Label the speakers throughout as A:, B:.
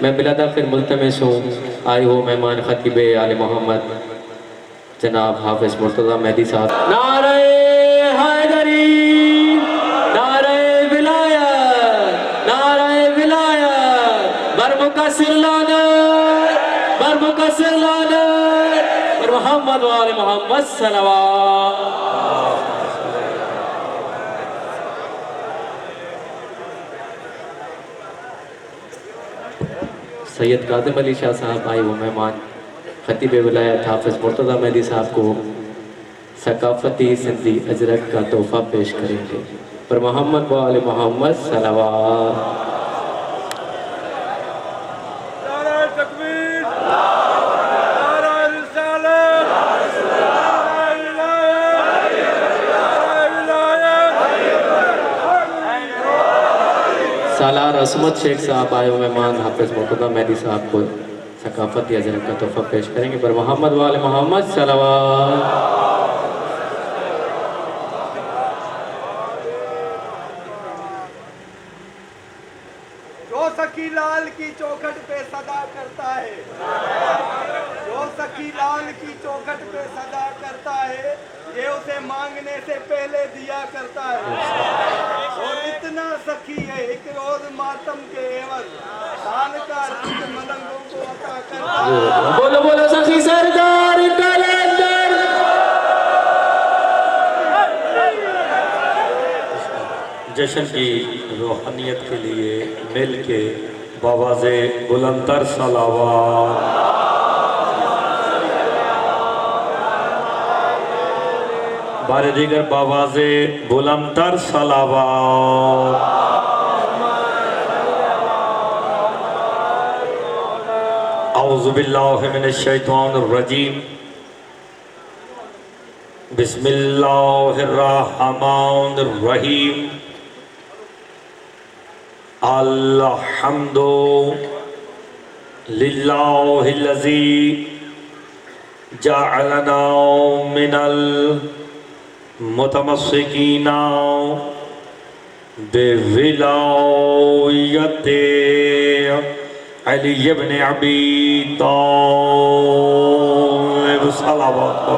A: मैं बिलादाखिर मुल्तमिस हूँ आए हो मेहमान खतीब आले मोहम्मद जनाब हाफिज मुर्तज़ा मेहदी साहब। नारे हैदरी, नारे विलायत, नारे विलायत, बरमुकस्सिर लानत, बरमुकस्सिर लानत और मोहम्मद व आले मोहम्मद सलवात। सैयद कादिम अली शाह साहब आए वो मेहमान खतीब विलायत हाफिज मुर्तज़ा मेहदी साहब को सकाफती सिंधी अजरक का तोहफ़ा पेश करेंगे पर मोहम्मद व आले मोहम्मद सलवात। सालार असमत शेख साहब आए हुए मेहमान हाफिज मुर्तज़ा मेहदी साहब को सकाफती अजरक का तोहफ़ा पेश करेंगे पर मोहम्मद वाले मोहम्मद सलवात।
B: जो सखी लाल की चौखट पे सदा करता है, जो सखी लाल की चौखट पे सदा करता है, ये उसे मांगने से पहले दिया करता है। और इतना सखी है एक रोज मातम के एवज शान का रंग मलंगों को अता करता है।
A: बोलो बोलो सखी सरदार कलंदर।
C: जश्न की रूहानियत के लिए मिल के बावाज़े बुलंदर सलावत। बारे दीगर बावाज़े बुलंदर सलावत। औज़ु बिल्लाहि मिनश शैतानिर रजीम। बिस्मिल्लाहिर रहमानिर रहीम। अल्हम्दु लिल्लाहिल्लज़ी जअलना मिनल मुतमस्सिकीना बिविलायते अली इब्न अबी तालिब सल्लल्लाहु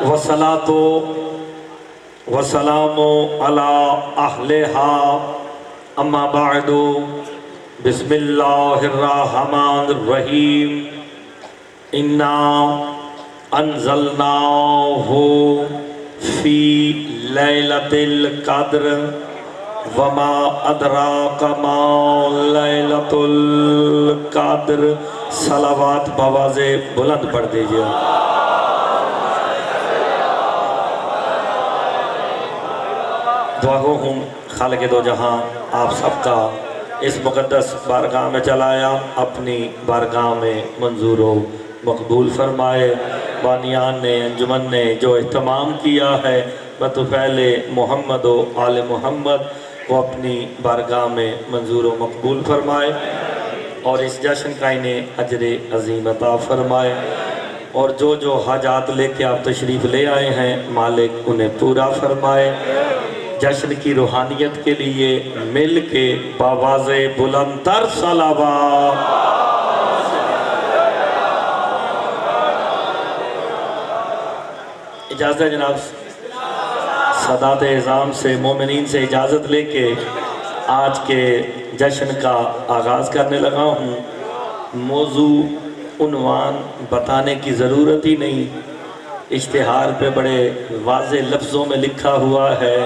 C: वसलातो वसलामो अला अहलिहा अम्मा बादु। बिस्मिल्लाहिर रहमानिर रहीम। इन्ना अंज़लनाहु फी लैलतिल क़द्र वमा अदराका मा लैलतुल क़द्र। सलावत बवाज़े बुलंद पढ़ दीजिए। दुआ गो हूँ खालिक दो जहाँ आप सबका इस मुक़द्दस बारगाह में चलाया अपनी बारगाह में मंजूर हो मकबूल फरमाए। बानियान ने अंजुमन ने जो एहतमाम किया है बतौफ़ैल मोहम्मद व आले मोहम्मद वो अपनी बारगाह में मंजूर व मकबूल फरमाए और इस जश्न का इन्हें अजर अज़ीम अता फरमाए। और जो जो हाजात लेके आप तशरीफ़ ले आए हैं मालिक उन्हें पूरा फरमाए। जश्न की रूहानियत के लिए मिल के बावाज़े बुलंदर सलावत। इजाज़त है जनाब। सदात इज़ाम से मोमिनीन से इजाज़त लेके आज के जश्न का आगाज़ करने लगा हूँ। मौजू उन्वान बताने की ज़रूरत ही नहीं, इश्तिहार पे बड़े वाज़े लफ्ज़ों में लिखा हुआ है।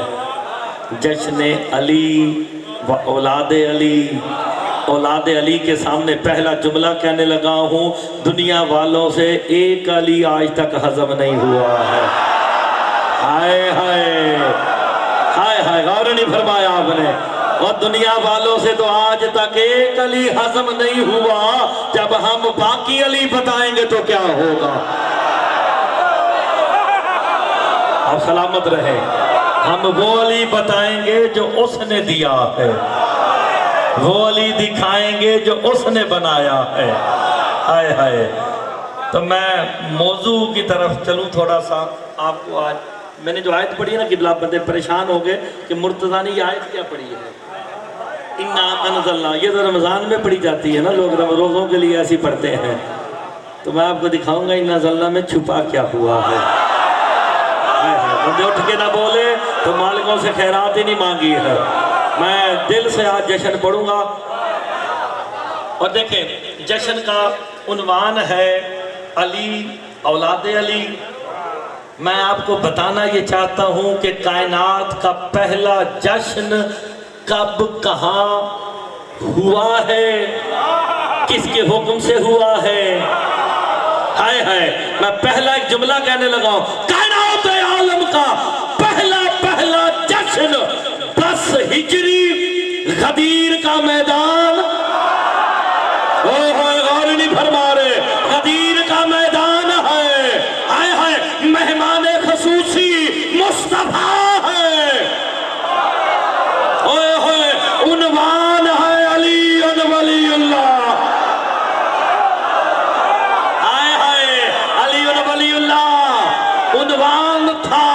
C: जश्न अली व औलाद अली। औलाद अली के सामने पहला जुमला कहने लगा हूँ, दुनिया वालों से एक अली आज तक हजम नहीं हुआ है। हाय हाय हाय हाय, गौर नहीं फरमाया आपने। और दुनिया वालों से तो आज तक एक अली हजम नहीं हुआ, जब हम बाकी अली बताएंगे तो क्या होगा। आप सलामत रहे। हम वो अली बताएंगे जो उसने दिया है, वो अली दिखाएंगे जो उसने बनाया है। हाय हाय। तो मैं मौजू की तरफ चलूं थोड़ा सा। आपको आज मैंने जो आयत पढ़ी है ना, किबला बंदे परेशान हो गए कि मुर्तज़ा ने ये आयत क्या पढ़ी है। इन्ना अनज़लना, ये तो रमज़ान में पढ़ी जाती है ना, लोग रोज़ों के लिए ऐसी पढ़ते हैं। तो मैं आपको दिखाऊंगा इन्ना ज़लना में छुपा क्या हुआ है। बंदे उठ के ना बोले तो मालिकों से खैरात ही नहीं मांगी है। मैं दिल से आज जश्न पढ़ूंगा। और देखें, जश्न का उन्वान है अली औलादे अली। मैं आपको बताना ये चाहता हूँ कि कायनात का पहला जश्न कब कहाँ हुआ है, किसके हुक्म से हुआ है। हाय हाय, मैं पहला एक जुमला कहने लगा हूँ, कायनात आलम का पहला जश्न 10 हिजरी गदीर का मैदान। गौर नहीं फरमा रहे, गदीर का मैदान है। हाय हाय, मेहमान खसूसी मुस्तफा है। ओए होए, उन्वान है अली वलीउल्लाह। हाय हाय, अली वलीउल्लाह उन्वान था।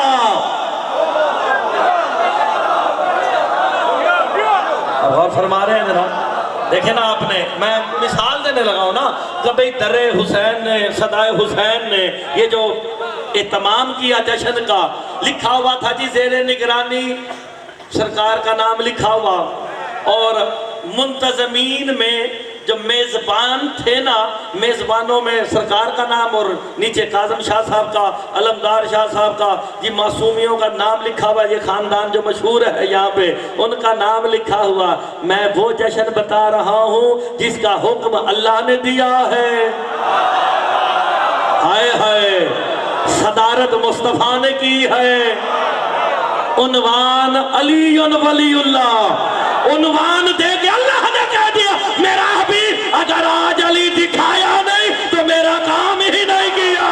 C: और फरमा रहे हैं जरा, देखे ना आपने, मैं मिसाल देने लगा हूं ना, कभी दर्रे हुसैन ने, सदाए हुसैन ने ये जो एहतमाम किया जश्न का, लिखा हुआ था जी ज़ेरे निगरानी सरकार का नाम लिखा हुआ। और मुंतज़मीन में जो मेज़बान थे ना, मेज़बानों में सरकार का नाम और नीचे काज़म शाह साहब का, अलमदार शाह साहब का, जी मासूमियों का नाम लिखा हुआ। ये ख़ानदान जो मशहूर है यहाँ पे, उनका नाम लिखा हुआ। मैं वो जश्न बता रहा हूँ जिसका हुक्म अल्लाह ने दिया है। हाय हाय, सदारत मुस्तफ़ा ने की है। उन्वान अली वलीउल्लाह, उन्वान दे के अल्लाह ने कह दिया, मेरा हबीब अगर आज अली दिखाया नहीं तो मेरा काम ही नहीं किया।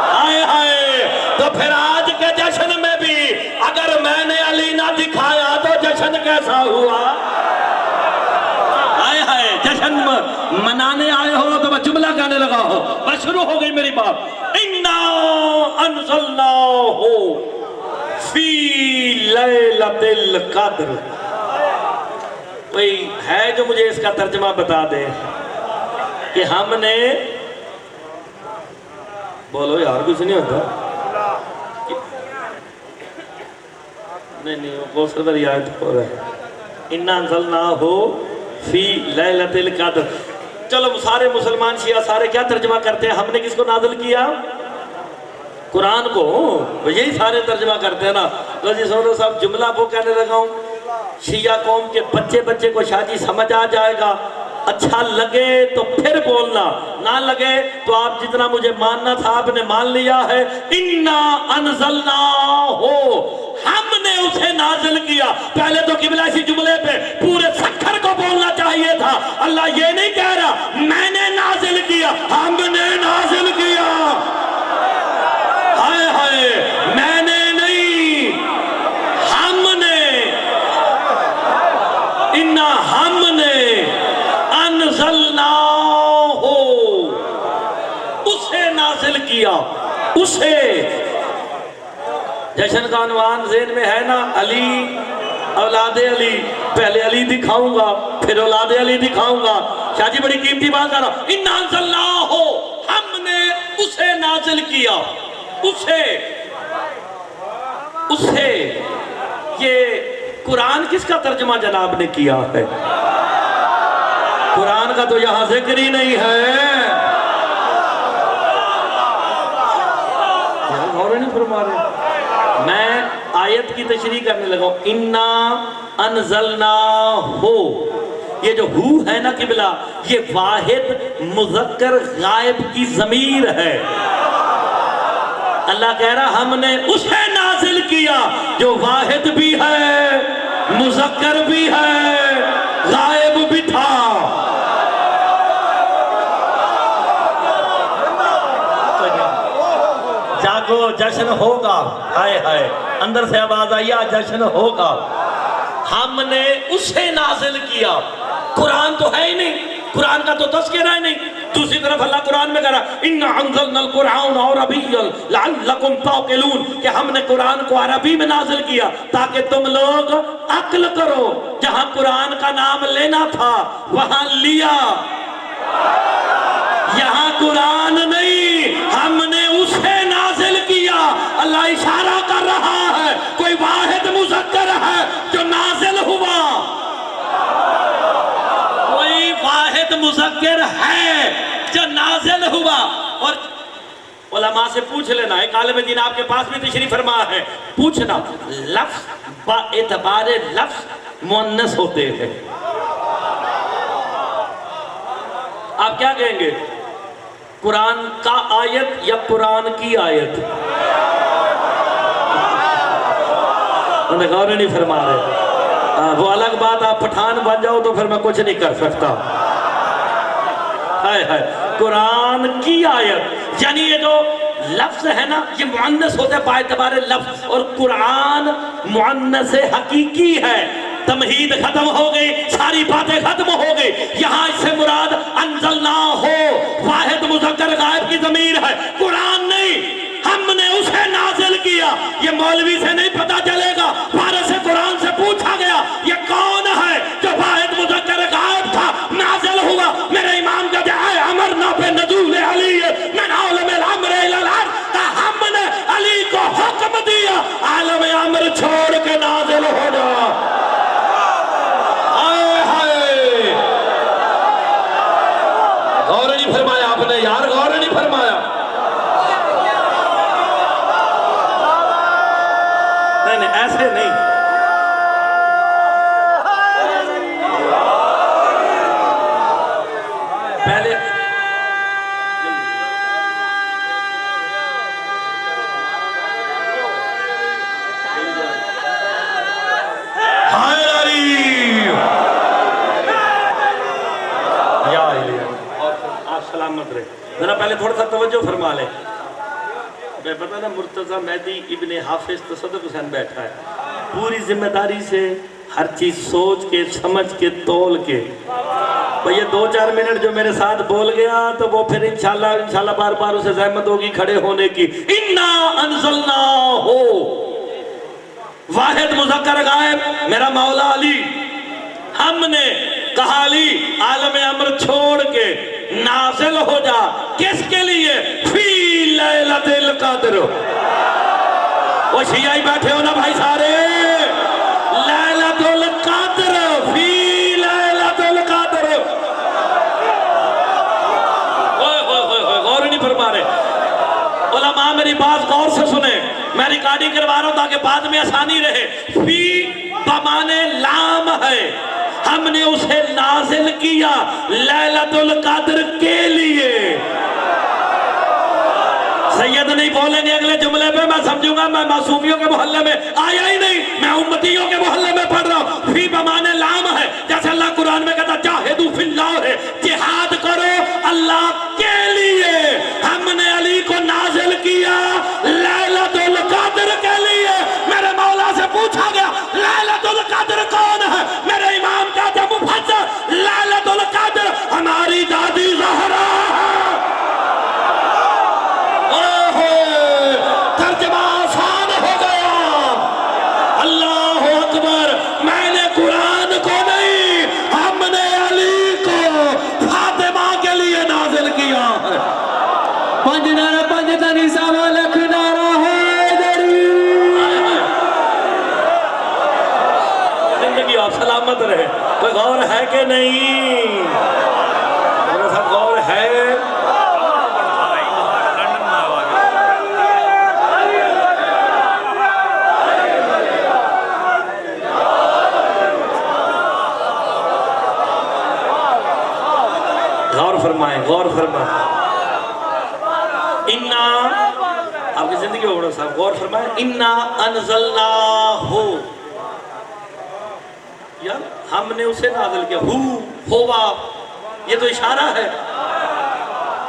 C: हाय हाय, तो फिर आज के जश्न में भी अगर मैंने अली ना दिखाया तो जश्न कैसा हुआ। हाय हाय, जश्न मनाने आए हो तो मैं जुमला गाने लगा हो, बस शुरू हो गई मेरी बात। इन्ना अनज़लनाहु फी लैलतिल क़द्र। कोई है जो मुझे इसका तर्जमा बता दे कि हमने, बोलो यार कुछ नहीं होता। नहीं वो सदर याद हो रहा है, इन्ना अनज़लनाहु फी लैलतिल क़द्र। चलो सारे मुसलमान शिया सारे क्या तर्जमा करते हैं, हमने किसको नाज़िल किया? कुरान को। यही सारे तर्जमा करते हैं ना। तो जी सोनो साहब, जुमला को कहने लगा हूँ, शिया कौम के बच्चे को शादी समझ आ जाएगा। अच्छा लगे तो फिर बोलना, ना लगे तो आप जितना मुझे मानना था आपने मान लिया है। इन्ना अनज़लनाहु, हमने उसे नाज़िल किया। पहले तो किबला इसी जुमले पे पूरे सखर को बोलना चाहिए था। अल्लाह ये नहीं कह रहा मैंने नाज़िल किया, हमने नाज़िल किया। हाय हाय, मैंने नहीं, हमने। इन्ना हमने अनज़लनाहु, उसे नाज़िल किया, उसे। जश्न का उन्वान ज़हन में है ना, अली औलादे अली। पहले अली दिखाऊंगा फिर औलादे अली दिखाऊंगा। शादी बड़ी कीमती बात कर रहा हूं। इन्ना अनज़लनाहु, हमने उसे नाज़िल किया, उसे। ये कुरान किसका तर्जमा जनाब ने किया है? कुरान का तो यहां जिक्र ही नहीं है। और नहीं फरमा रहे। मैं आयत की तशरीह करने लगा। इन्ना अनज़लनाहु, ये जो हु है ना किबला, ये वाहिद मुज़क्कर गायब की ज़मीर है। अल्लाह कह रहा हमने उसे नाज़िल किया जो वाहिद भी है, मुज़क्कर भी है, गायब भी था। जागो, जश्न होगा। हाय हाय, अंदर से आवाज आई, जश्न होगा। हमने उसे नाज़िल किया। कुरान तो है ही नहीं, कुरान का तो तज़किरा ही नहीं। दूसरी तरफ अल्लाह कुरान में कह रहा इन्ना अंज़लनल कुरान अरबिय्यन लअल्लकुम ताक़िलून कि हमने कुरान को अरबी में नाजिल किया ताकि तुम लोग अक्ल करो। जहां कुरान का नाम लेना था वहां लिया, यहां कुरान नहीं, हमने उसे नाजिल किया। अल्लाह इशारा कर रहा है कोई वाहिद मुज़क्कर है जो नाजिल हुआ, कोई वाहिद मुज़क्कर है जो नाजिल हुआ। और उलमा से पूछ लेना, एक आलिम दीन आपके पास भी तशरीफ फरमा है, पूछना लफ्ज़ बा एतबारे लफ्ज़ मुअन्नस होते हैं। आप क्या कहेंगे, कुरान का आयत या कुरान की आयत? गौर नहीं फरमा रहे। वो अलग बात, आप पठान बन जाओ तो फिर मैं कुछ नहीं कर सकता। हाय हाय, कुरान की आयत यानी ये जो लफ्ज है ना ये मुअन्नस होते हैं बाएतबारे लफ्ज, और कुरान मुअन्नस हकीकी है। तमहीद खत्म हो गई, सारी बातें खत्म हो गई। यहाँ इससे मुराद अंज़लना हो, वाहिद मुज़क्कर गायब की ज़मीर है, कुरान नहीं। हमने उसे नाजिल किया। ये मौलवी से नहीं पता चलेगा, फारस से कुरान से पूछा गया ये कौन है जो वाहिद मुज़क्कर गायब था, नाजिल हुआ। मेरे इमाम का जाए अमर ना पे नज़ूल अली मैं आलम अमर इलल हमने अली को हुक्म दिया आलम अमर छोड़ के नाजिल हो जा। गौर नहीं फरमाया आपने यार, गौर नहीं फरमाया। नहीं नहीं ऐसे नहीं, पहले सलामत रहे। जरा पहले थोड़ा सा तवज्जो फरमा ले। मैं पता ना मुर्तज़ा मेहदी इब्ने हाफिज तसद्दुक़ हुसैन बैठा है, पूरी जिम्मेदारी से हर चीज सोच के समझ के तोल के। भाई ये 2-4 मिनट जो मेरे साथ बोल गया तो वो फिर इंशाल्लाह बार बार उसे ज़हमत होगी खड़े होने की। इन्ना अंज़लना हो, वाहिद मुज़क्कर गायब मेरा मौला अली, हमने कहा अली आलम अमर छोड़ के नाज़िल हो जा। किसके लिए? फी लैलतुल क़द्र। वो शियाई बैठे हो ना भाई सारे, लैलतुल क़द्र, फी लैलतुल क़द्र। गौर नहीं फरमा रहे उलमा, मेरी बात गौर से सुने, मैं रिकॉर्डिंग करवा रहा हूं ताकि बाद में आसानी रहे। फी बमाने लाम है, हमने उसे नाजिल किया लैलतुल क़द्र के लिए। सैयद नहीं बोलेंगे अगले जुमले पे, मैं समझूंगा मैं मासूमियों के मोहल्ले में आया ही नहीं, मैं उम्मतियों के मोहल्ले में पढ़ रहा हूं। फी बमाने लाम है, जैसे अल्लाह कुरान में कहता जाहिदू फिल्लाह है, जिहाद करो अल्लाह के लिए। हमने अली को नाजिल किया लैलतुल क़द्र के लिए। मेरे मौला से पूछा गया लैलतुल क़द्र कौन है? मेरे इमाम का जब मुफस्सिर लैलतुल क़द्र हमारी दादी ज़हरा है। ओहो, तर्जुमा आसान हो गया। अल्लाह अकबर, मैंने कुरान को नहीं, हमने अली को फातिमा के लिए नाजिल किया है। पंज नारा पंज तनी सवा लख नारा हैदरी। जिंदगी आप सलामत रहे। कोई गौर है कि नहीं? मेरे साथ गौर है? गौर फरमाएं, गौर फरमाएं। इन्ना, आपकी जिंदगी में बड़ा साहब गौर फरमाएं। इन्ना अनज़लना हो, यार हमने उसे नाज़िल किया। हु होवा, ये तो इशारा है।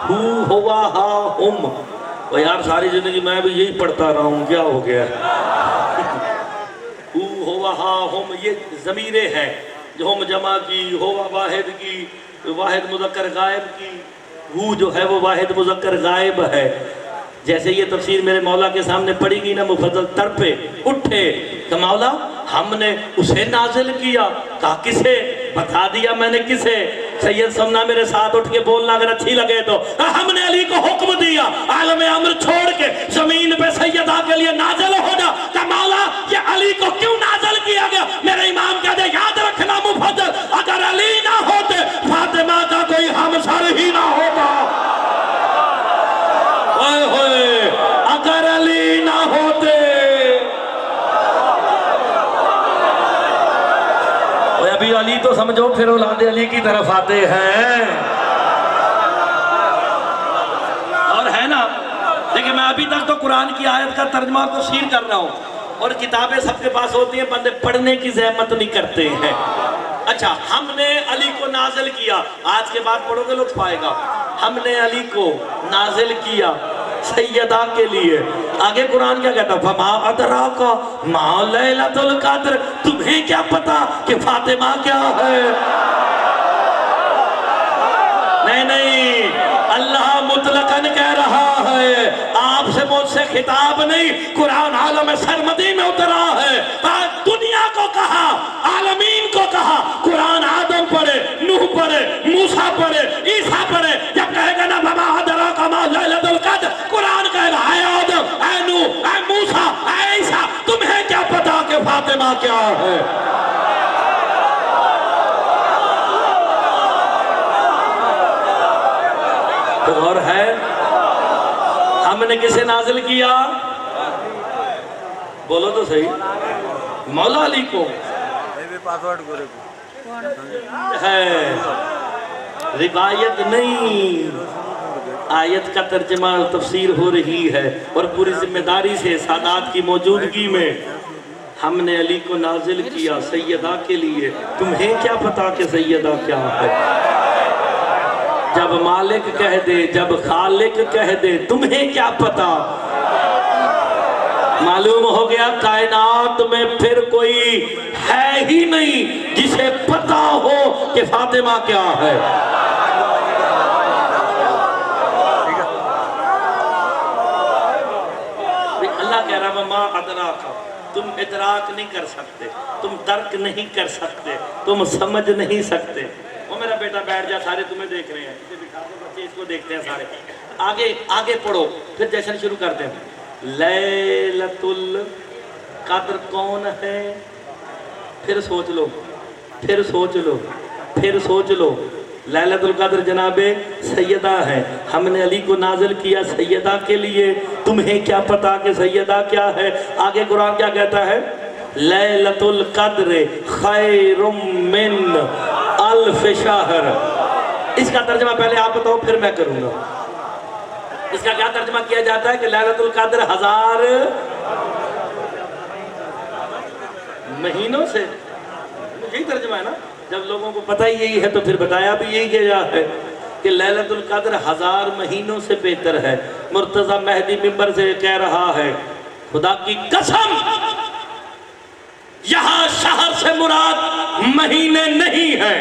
C: हु होवा हा हुम। वो यार सारी जिंदगी मैं भी यही पढ़ता रहा हूँ, क्या हो गया? हु होवा हा हुम, ये ज़मीरे हैं जो हम जमा की, होवा वाहिद की, वाहिद मुज़क्कर गायब की, हु जो है वो वाहिद मुज़क्कर गायब है। जैसे ये तफसीर मेरे मौला के सामने पड़ी गई ना, मुफद्दल तड़पे उठे कि मौला हमने उसे नाजिल किया। कहा किसे? बता दिया मैंने किसे। सैयद समना मेरे साथ उठ के बोलना अगर अच्छी लगे तो, हमने अली को हुक्म दिया आलम अम्र छोड़ के जमीन पे सैयदा के लिए नाजिल होना। का मौला ये अली को क्यों नाजिल किया गया? मेरे इमाम कहते याद रखना मुफद्दल, अगर अली ना होते फातिमा का कोई हमसर ही ना होता। ओए होए, अगर अली ना होते। अभी अली तो समझो फिर औलाद अली की तरफ आते हैं और है ना। देखिए मैं अभी तक तो कुरान की आयत का तर्जमा और तफसीर कर रहा हूँ, और किताबें सबके पास होती हैं, बंदे पढ़ने की जहमत नहीं करते हैं। अच्छा, हमने अली को नाजिल किया, आज के बाद पढ़ोगे लुत्फ आएगा। हमने अली को नाजिल किया सैयदा के लिए। आगे कुरान क्या कहता? फमा अदराका मा लैलतुल कद्र, तुम्हें क्या पता कि फातिमा क्या है? नहीं नहीं, अल्लाह मुतलकन कह रहा है, आपसे मुझसे खिताब नहीं। कुरान आलम सरमदी में उतरा है, दुनिया को कहा, आलमीन को कहा। कुरान आदम पढ़े, नूह पढ़े, मूसा पढ़े, ईसा पढ़े। जब कहेगा ना फमा अदराका मा लैलतुल कद्र, कुरान कहेगा ऐ आदम, ऐ नूह, ऐ मूसा, ऐ ईसा, तुम्हें क्या पता कि फातिमा क्या है? तो और है, हमने किसे नाजिल किया? बोलो तो सही। मौला अली को है, रिवायत नहीं, आयत का तर्जमा तफसीर हो रही है। और पूरी जिम्मेदारी से सादात की मौजूदगी में हमने अली को नाजिल किया सैयदा के लिए। तुम्हें क्या पता कि सैयदा क्या है? जब मालिक कह दे, जब खालिक कह दे, तुम्हें क्या पता? मालूम हो गया कायनात में फिर कोई है ही नहीं जिसे पता हो कि फातिमा क्या है। अल्लाह कह रहा माँ अदराका, तुम इदराक नहीं कर सकते, तुम तर्क नहीं कर सकते, तुम समझ नहीं सकते। वो मेरा बेटा बैठ जा, सारे तुम्हें देख रहे हैं, बच्चे इसको देखते हैं सारे। आगे आगे पढ़ो, फिर जश्न शुरू करते हैं। लैलतुल कद्र कौन है? फिर सोच लो, फिर सोच लो, फिर सोच लो। लैलतुल कद्र जनाबे सैयदा है, हमने अली को नाजिल किया सैयदा के लिए। तुम्हें क्या पता कि सैयदा क्या है? आगे कुरान क्या कहता है? लैलतुल कद्र खैरुम मिन अल्फ शहर। इसका तर्जमा पहले आप बताओ, फिर मैं करूंगा। इसका क्या तर्जमा किया जाता है? कि लैलतुल कद्र 1000 महीनों से, यही तर्जमा है ना। जब लोगों को पता ही यही है तो फिर बताया भी यही गया है कि लैलतुल कद्र 1000 महीनों से बेहतर है। मुर्तजा मेहदी मिंबर से कह रहा है, खुदा की कसम यहां शहर से मुराद महीने नहीं है,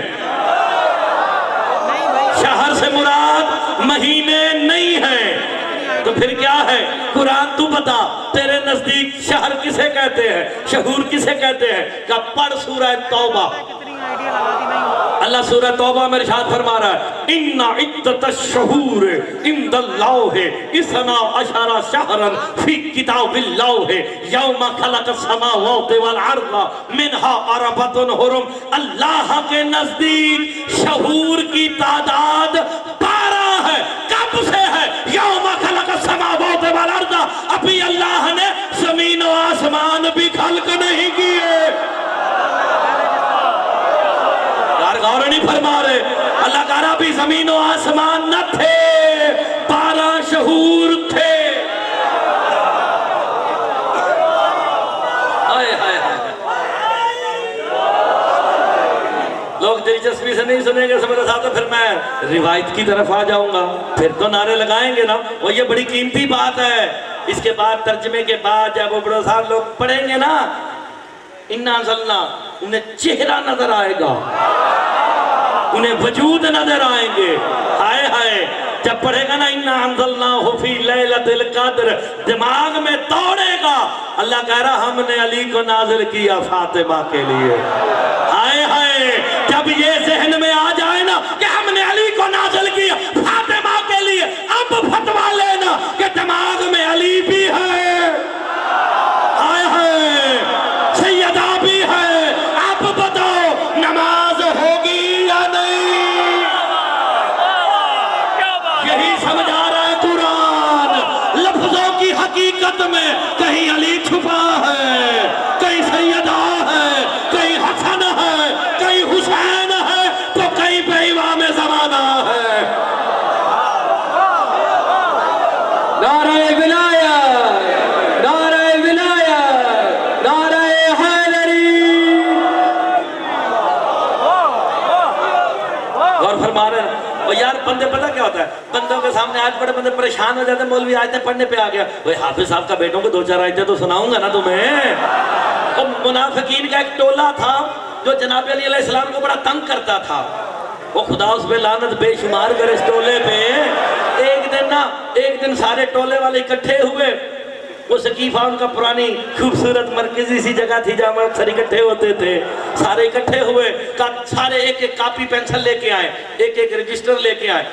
C: शहर से मुराद महीने नहीं है। तो फिर क्या है? कुरान तू बता, तेरे नजदीक शहर किसे कहते हैं, शहूर किसे कहते हैं? का पढ़ सूरह तौबा। अल्लाह सूरह तौबा में इरशाद फरमा रहा है, इन्ना इद्दतश शहूर इंदल्लाहि इसना अशरा शहरन फी किताबिल्लाहि यौमा खलक़स समावाति वल अर्ज़ मिनहा अरबतुन हुरुम। अल्लाह के नजदीक शहूर की तादाद 12 है। कब से है? यौमा खलक़स समावाति वल अर्ज़। अभी अल्लाह ने जमीन और आसमान भी खल्क नहीं किए। गौर नहीं फरमा रहे। अल्लाह कह रहा भी जमीन और आसमान न थे, 12 शहूर थे। हाय हाय हाय। लोग दिलचस्पी से नहीं सुनेंगे मेरे साथ, तो फिर मैं रिवायत की तरफ आ जाऊंगा, फिर तो नारे लगाएंगे ना। और ये बड़ी कीमती बात है। इसके बाद तर्जमे के बाद जब वो बड़े सारे लोग पढ़ेंगे ना, इन्ना जलना, उन्हें चेहरा नजर आएगा, उन्हें वजूद नजर आएंगे। हाय हाय, जब पढ़ेगा ना इन्ना अंज़लनाहु फी लैलतिल क़द्र, दिमाग में दौड़ेगा। अल्लाह कह रहा हमने अली को नाजिल किया फातिमा के लिए। हाय हाय, जब ये जहन में आ जाए ना कि हमने अली को नाजिल किया फातिमा के लिए, अब फतवा लेना कि दिमाग में अली भी है, हाय हाय सैयदा भी है। आप बताओ नमाज होगी या नहीं? यही समझा रहा है कुरान। लफ्जों की हकीकत में कहीं अली छुपा है, कहीं सैयदा है, कहीं हसन है, कहीं हुसैन है, तो कहीं बेईवा में जमाना है।
A: नारे विलायत, नारे विलायत, नारे हैदरी।
C: और फरमा रहे हैं और यार बंदे पता क्या होता है, बंदों के सामने आज बड़े बंदे परेशान हो जाते हैं, मौलवी आयतें पढ़ने पे आ गया, भाई हाफिज साहब का बेटों को 2-4 आयतें तो सुनाऊंगा ना तुम्हें। तो मुनाफिकीन का एक टोला था जो जनाब अली अलैहिस्सलाम को बड़ा तंग करता था। वो खुदा उस पे लानत बेशुमार करे इस टोले पे। एक दिन सारे टोले वाले इकट्ठे हुए। वो सकीफा उनका पुरानी खूबसूरत मरकजी सी जगह थी जहाँ अक्सर इकट्ठे होते थे। सारे इकट्ठे हुए, सारे एक एक कापी पेंसिल लेके आए, एक एक रजिस्टर लेके आए।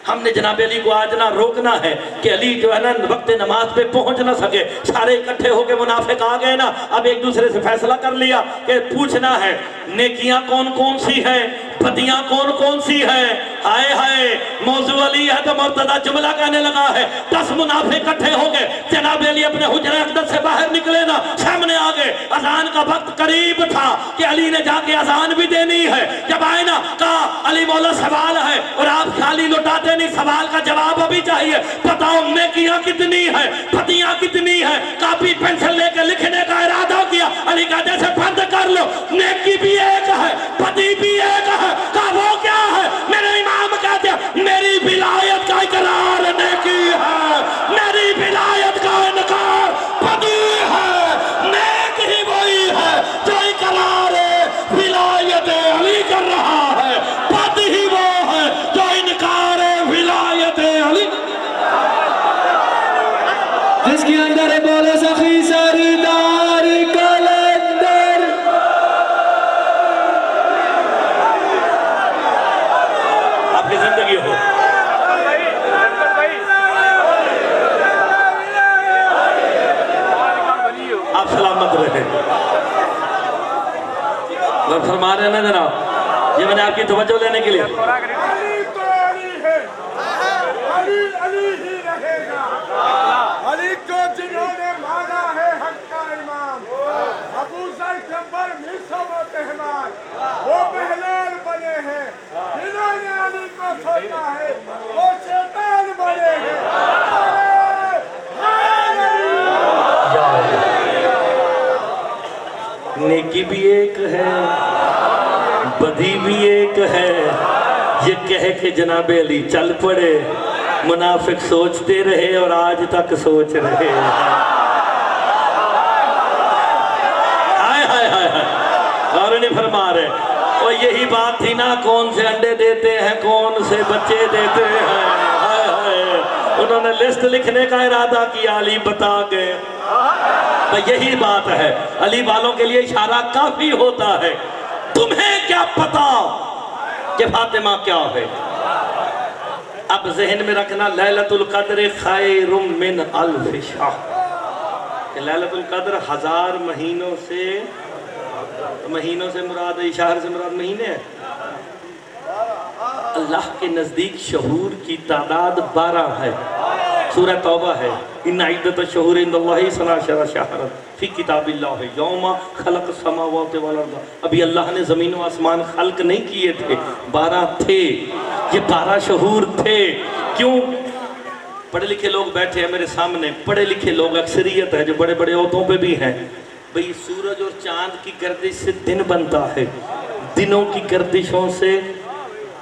C: हमने जनाब अली को आज ना रोकना है कि अली जो है ना वक्त नमाज पे पहुंच ना सके। सारे इकट्ठे होके मुनाफिक आ गए ना, अब एक दूसरे से फैसला कर लिया कि पूछना है नेकियां कौन कौन सी है, बदियां कौन कौन सी है। हाय हाय, मौजू अली है तो मुर्तदा जुमला कहने लगा है। 10 मुनाफिक इकट्ठे हो गए। जनाब अली अपने हुजरा अक़दस से बाहर निकले ना, सामने आ गए। अजान का वक्त करीब था कि अली ने जाके अजान भी देनी है। जब आए ना कहा अली मौला सवाल है और आप खाली लौटाते नहीं, सवाल का जवाब अभी चाहिए। बताओ नेकियां कितनी है, बदियां कितनी है। कापी पेंसिल लेकर लिखने का इरादा किया। अली का जैसे बंद कर लो, नेकी भी एक है, बदी भी एक है। कहा वो क्या है? मेरे इमाम कहते हैं मेरी विलायत का इकरार नेकी है, मेरी विलायत का इनकार बदी है। नेक ही वही है जो इकरार विलायत अली कर रहा है, बद ही वो है जो इनकार विलायत अली।
A: जिसके अंदर है बोले सखी सरदार कलंदर।
C: आपकी जिंदगी हो। आप सलामत रहे। और फरमा रहे हैं ना जनाब, ये मैंने आपकी तवज्जो लेने के लिए।
B: अली तो अली है, अली ही रहेगा। अली को जिन्होंने माना है हक का इमाम, अबू सर जब्बर मिर्ज़ा व रहमान, वो बहलाल बने हैं। जिन्होंने अली को छोड़ा है वो शैतान बने हैं।
C: नेकी भी एक है, बदी भी एक है। ये कह के जनाब अली चल पड़े। मुनाफिक सोचते रहे और आज तक सोच रहे। हाय हाय हाय हाय, और नहीं फरमा रहे। और यही बात थी ना, कौन से अंडे देते हैं, कौन से बच्चे देते हैं। हाय हाय, उन्होंने लिस्ट लिखने का इरादा किया, अली बता गए। तो यही बात है, अली वालों के लिए इशारा काफी होता है। तुम्हें क्या पता कि फातिमा क्या है? अब जहन में रखना, लैलतुल क़द्र खैरुम मिन अल्फ शहर। लैलतुल क़द्र 1000 महीनों से मुराद है, शहर से मुराद महीने है। अल्लाह के नजदीक शहूर की तादाद 12 है। सूरह तौबा है, इन्ना इद्दत शहूर इंदल्लाहि 12 शहरन फी किताबिल्लाह यौमा खलक़ समावाति वल अर्द। अभी अल्लाह ने ज़मीन व आसमान खल्क नहीं किए थे, 12 थे। ये 12 शहूर थे। क्यों? पढ़े लिखे लोग बैठे हैं मेरे सामने, पढ़े लिखे लोग अक्सरियत है, जो बड़े बड़े ओहदों पे भी हैं। भाई सूरज और चांद की गर्दिश से दिन बनता है, दिनों की गर्दिशों से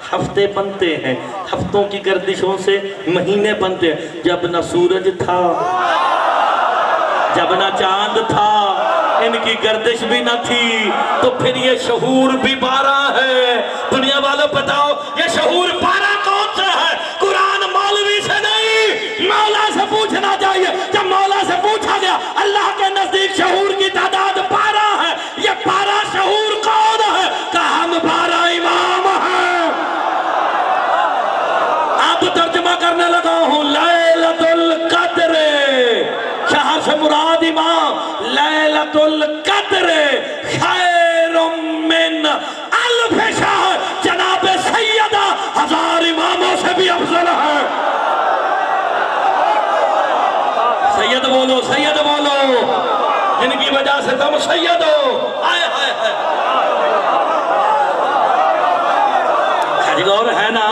C: हफ्ते बनते हैं, हफ्तों की गर्दिशों से महीने बनते हैं। जब ना सूरज था, जब ना चांद था, इनकी गर्दिश भी ना थी, तो फिर ये शहूर भी 12 है। दुनिया वालों बताओ ये शहूर 12 कौन सा है? कुरान मौला से पूछा गया अल्लाह के नजदीक शहूर की तादाद 12 है, ये 12 शहूर कौन है? कहा हम 12 इमाम हैं। अब तर्जुमा करने लगा हूं। लैलतुल कद्र, शहर से मुराद इमाम। लैलतुल कद्र खैरुम मिन अल्फ शहर, जनाब सैयदा 1000 इमामों से भी अफजल है। सैयद बोलो, सैयद बोलो, जिनकी वजह से तुम सैयद हो। आए हाय हाय, गौर है ना?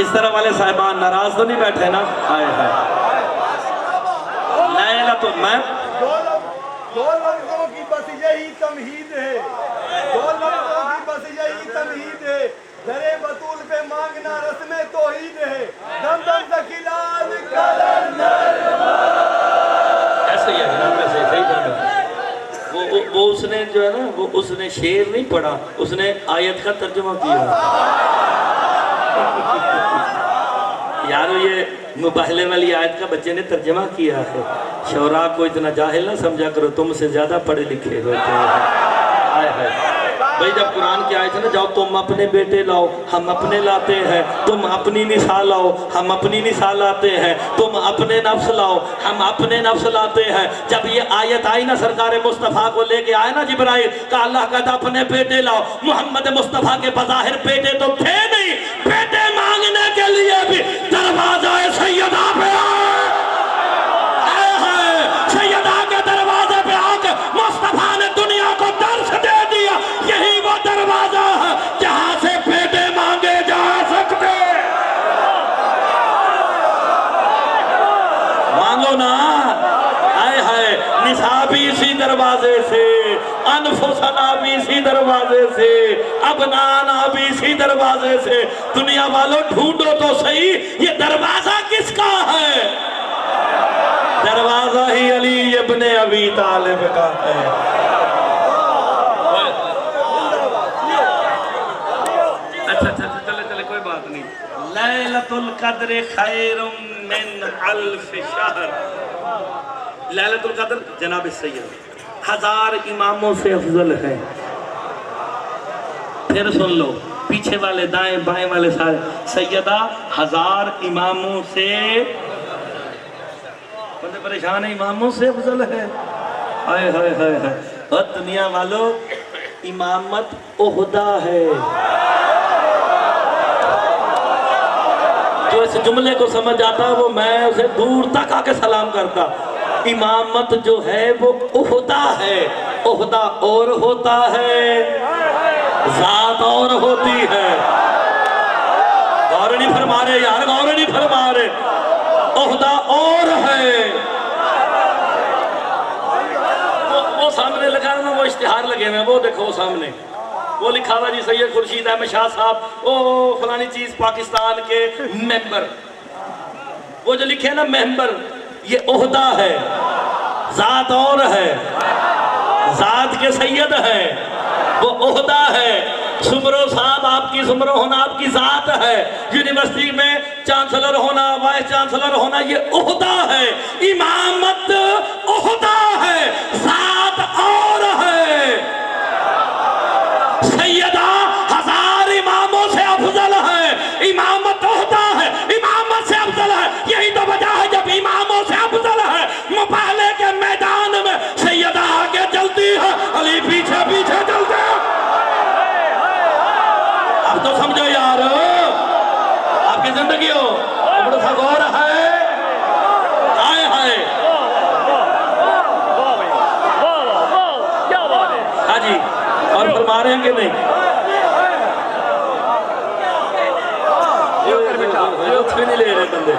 C: इस तरह वाले साहिबान नाराज तो नहीं बैठे ना? आए हाय, लैला तो मैं
B: दो लफ्जों की बस यही तमहीद है, दो लफ्जों की बस यही तमहीद है। दरे बतूल पे मांगना रस्म तौहीद है। दम दम ज़कीलाल कलंदर,
C: ऐसे ही है जनाब, ऐसे ही सही है। वो उसने जो है ना, वो उसने शेर नहीं पढ़ा, उसने आयत का तर्जुमा किया। यार ये मुबाहले वाली आयत का बच्चे ने तर्जुमा किया है। शौरा को इतना जाहिल ना समझा करो, तुमसे ज्यादा पढ़े लिखे होते हैं। हाय हाय भाई, जब कुरान की आयत है ना, जाओ तुम अपने बेटे लाओ, हम अपने लाते हैं। तुम अपनी निशा लाओ, हम अपनी निशा लाते हैं। तुम अपने नफ्स लाओ, हम अपने नफ्स लाते हैं। जब ये आयत आई ना, सरकार मुस्तफ़ा को लेके आए ना जिब्राइल, का अल्लाह कहता अपने बेटे लाओ। मोहम्मद मुस्तफ़ा के बज़ाहिर बेटे तो थे नहीं, बेटे मांगने के लिए भी दरवाजा सैयदा पे आए। सैयदा के दरवाजे पे आके मुस्तफ़ा ने दुनिया को दर्श दे दिया। यही वो दरवाजा है जहां से बेटे मांगे जा सकते। मांगो ना, आए हाय, निसा भी इसी दरवाजे से, अनफुसना भी इसी दरवाजे से, अबनाना भी इसी दरवाजे से। दुनिया वालों ढूंढो तो सही, ये दरवाजा किसका है? दरवाजा ही अली इब्ने अबी तालिब का है। अच्छा अच्छा, चले चले, कोई बात नहीं। लैलतुल कद्र खैरुम मिन अल्फ शहर। लैलतुल कद्र जनाब सैयद 1000 इमामों से अफजल है। फिर सुन लो, पीछे वाले दाएं बाएं वाले सारे, सैयदा 1000 इमामों से, बंदे परेशान है, इमामों से अफजल है। हाय हाय हाय हाय, और दुनिया वालों इमामत ओहदा है। जो इस जुमले को समझ आता है वो मैं उसे दूर तक आके सलाम करता। इमामत जो है वो ओहदा है। ओहदा और होता है, जात और होती है। गौर नहीं फरमा रहे यार, गौर नहीं फरमा रहे। ओहदा और है। वो सामने लगा ना, वो इश्तिहार लगे हुए, वो देखो सामने, वो लिखा हुआ जी सैयद खुर्शीद अहमद शाह साहब, ओ फलानी चीज पाकिस्तान के मेंबर। वो जो लिखे ना मेंबर, ये ओहदा है, जात और है। जात के सैयद है, वो ओहदा है। सुमरो साहब आपकी सुमरो होना आपकी जात है। यूनिवर्सिटी में चांसलर होना, वाइस चांसलर होना, ये ओहदा है। इमामत ओहदा है, जात और है। सैयदा 1000 इमामों से अफजल है। इमामत ओहदा है, इमामत से अफजल है। यही तो वजह है जब इमामों से अफजल है, मुबाहले के मैदान में सैयदा आगे चलती है, अली पीछे पीछे चलते हैं। अब तो समझो यार, आपकी जिंदगी हो बड़ा सा गौर है। हाय हाय, हाँ जी, और फरमा रहे हैं कि नहीं? नहीं ले रहे बंदे।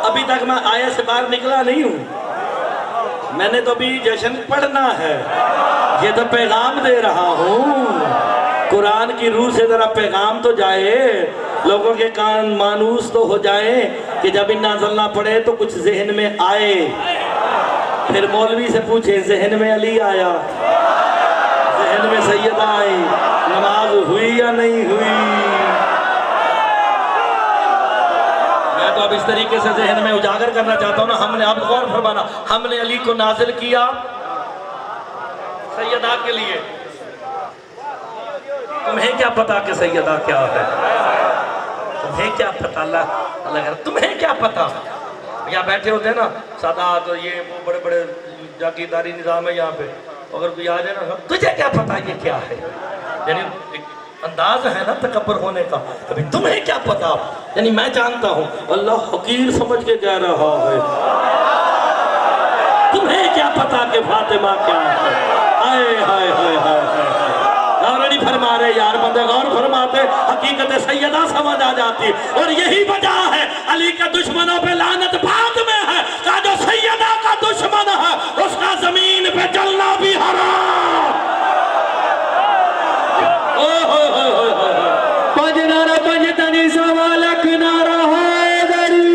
C: अभी तक मैं आयत से बाहर निकला नहीं हूं। मैंने तो अभी जश्न पढ़ना है, ये तो पैगाम दे रहा हूं। कुरान की रूह से जरा पैगाम तो जाए, लोगों के कान मानूस तो हो जाए कि जब इन्ना नाज़िल पड़े तो कुछ जहन में आए। फिर मौलवी से पूछे, जहन में अली आया, जहन में सैयदा आई, नमाज हुई या नहीं हुई? मैं को अब इस तरीके से जहन में उजागर करना चाहता हूँ ना, हमने, अब गौर फरमाना, हमने अली को नाजिल किया सैयदा के लिए। तुम्हें क्या पता कि सैयदा क्या है? तुम्हें क्या पता? अल्लाह, तुम्हें क्या पता? यहाँ बैठे होते हैं ना सादात, तो ये वो बड़े बड़े जागीरदारी निज़ाम है यहाँ पे, अगर कोई आ जाए ना, तुझे क्या पता ये क्या है, यानी एक अंदाज है ना तकब्बुर होने का। अभी तुम्हें क्या पता, यानी मैं जानता हूँ। अल्लाह हकीर समझ के कह रहा है, तुम्हें क्या पता कि फातिमा क्या है? हाय हाय हाय हाय गौर नहीं फरमा रहे यार, बंदे गौर फरमाते, हकीकत सैयदा समझ आ जाती। और यही वजह है अली के दुश्मनों पे लानत बाद में है, का जो सैयदा का दुश्मन है उसका जमीन पे चलना भी हराम।
A: पंज नारा पंज तनी सवा लख नारा हैदरी।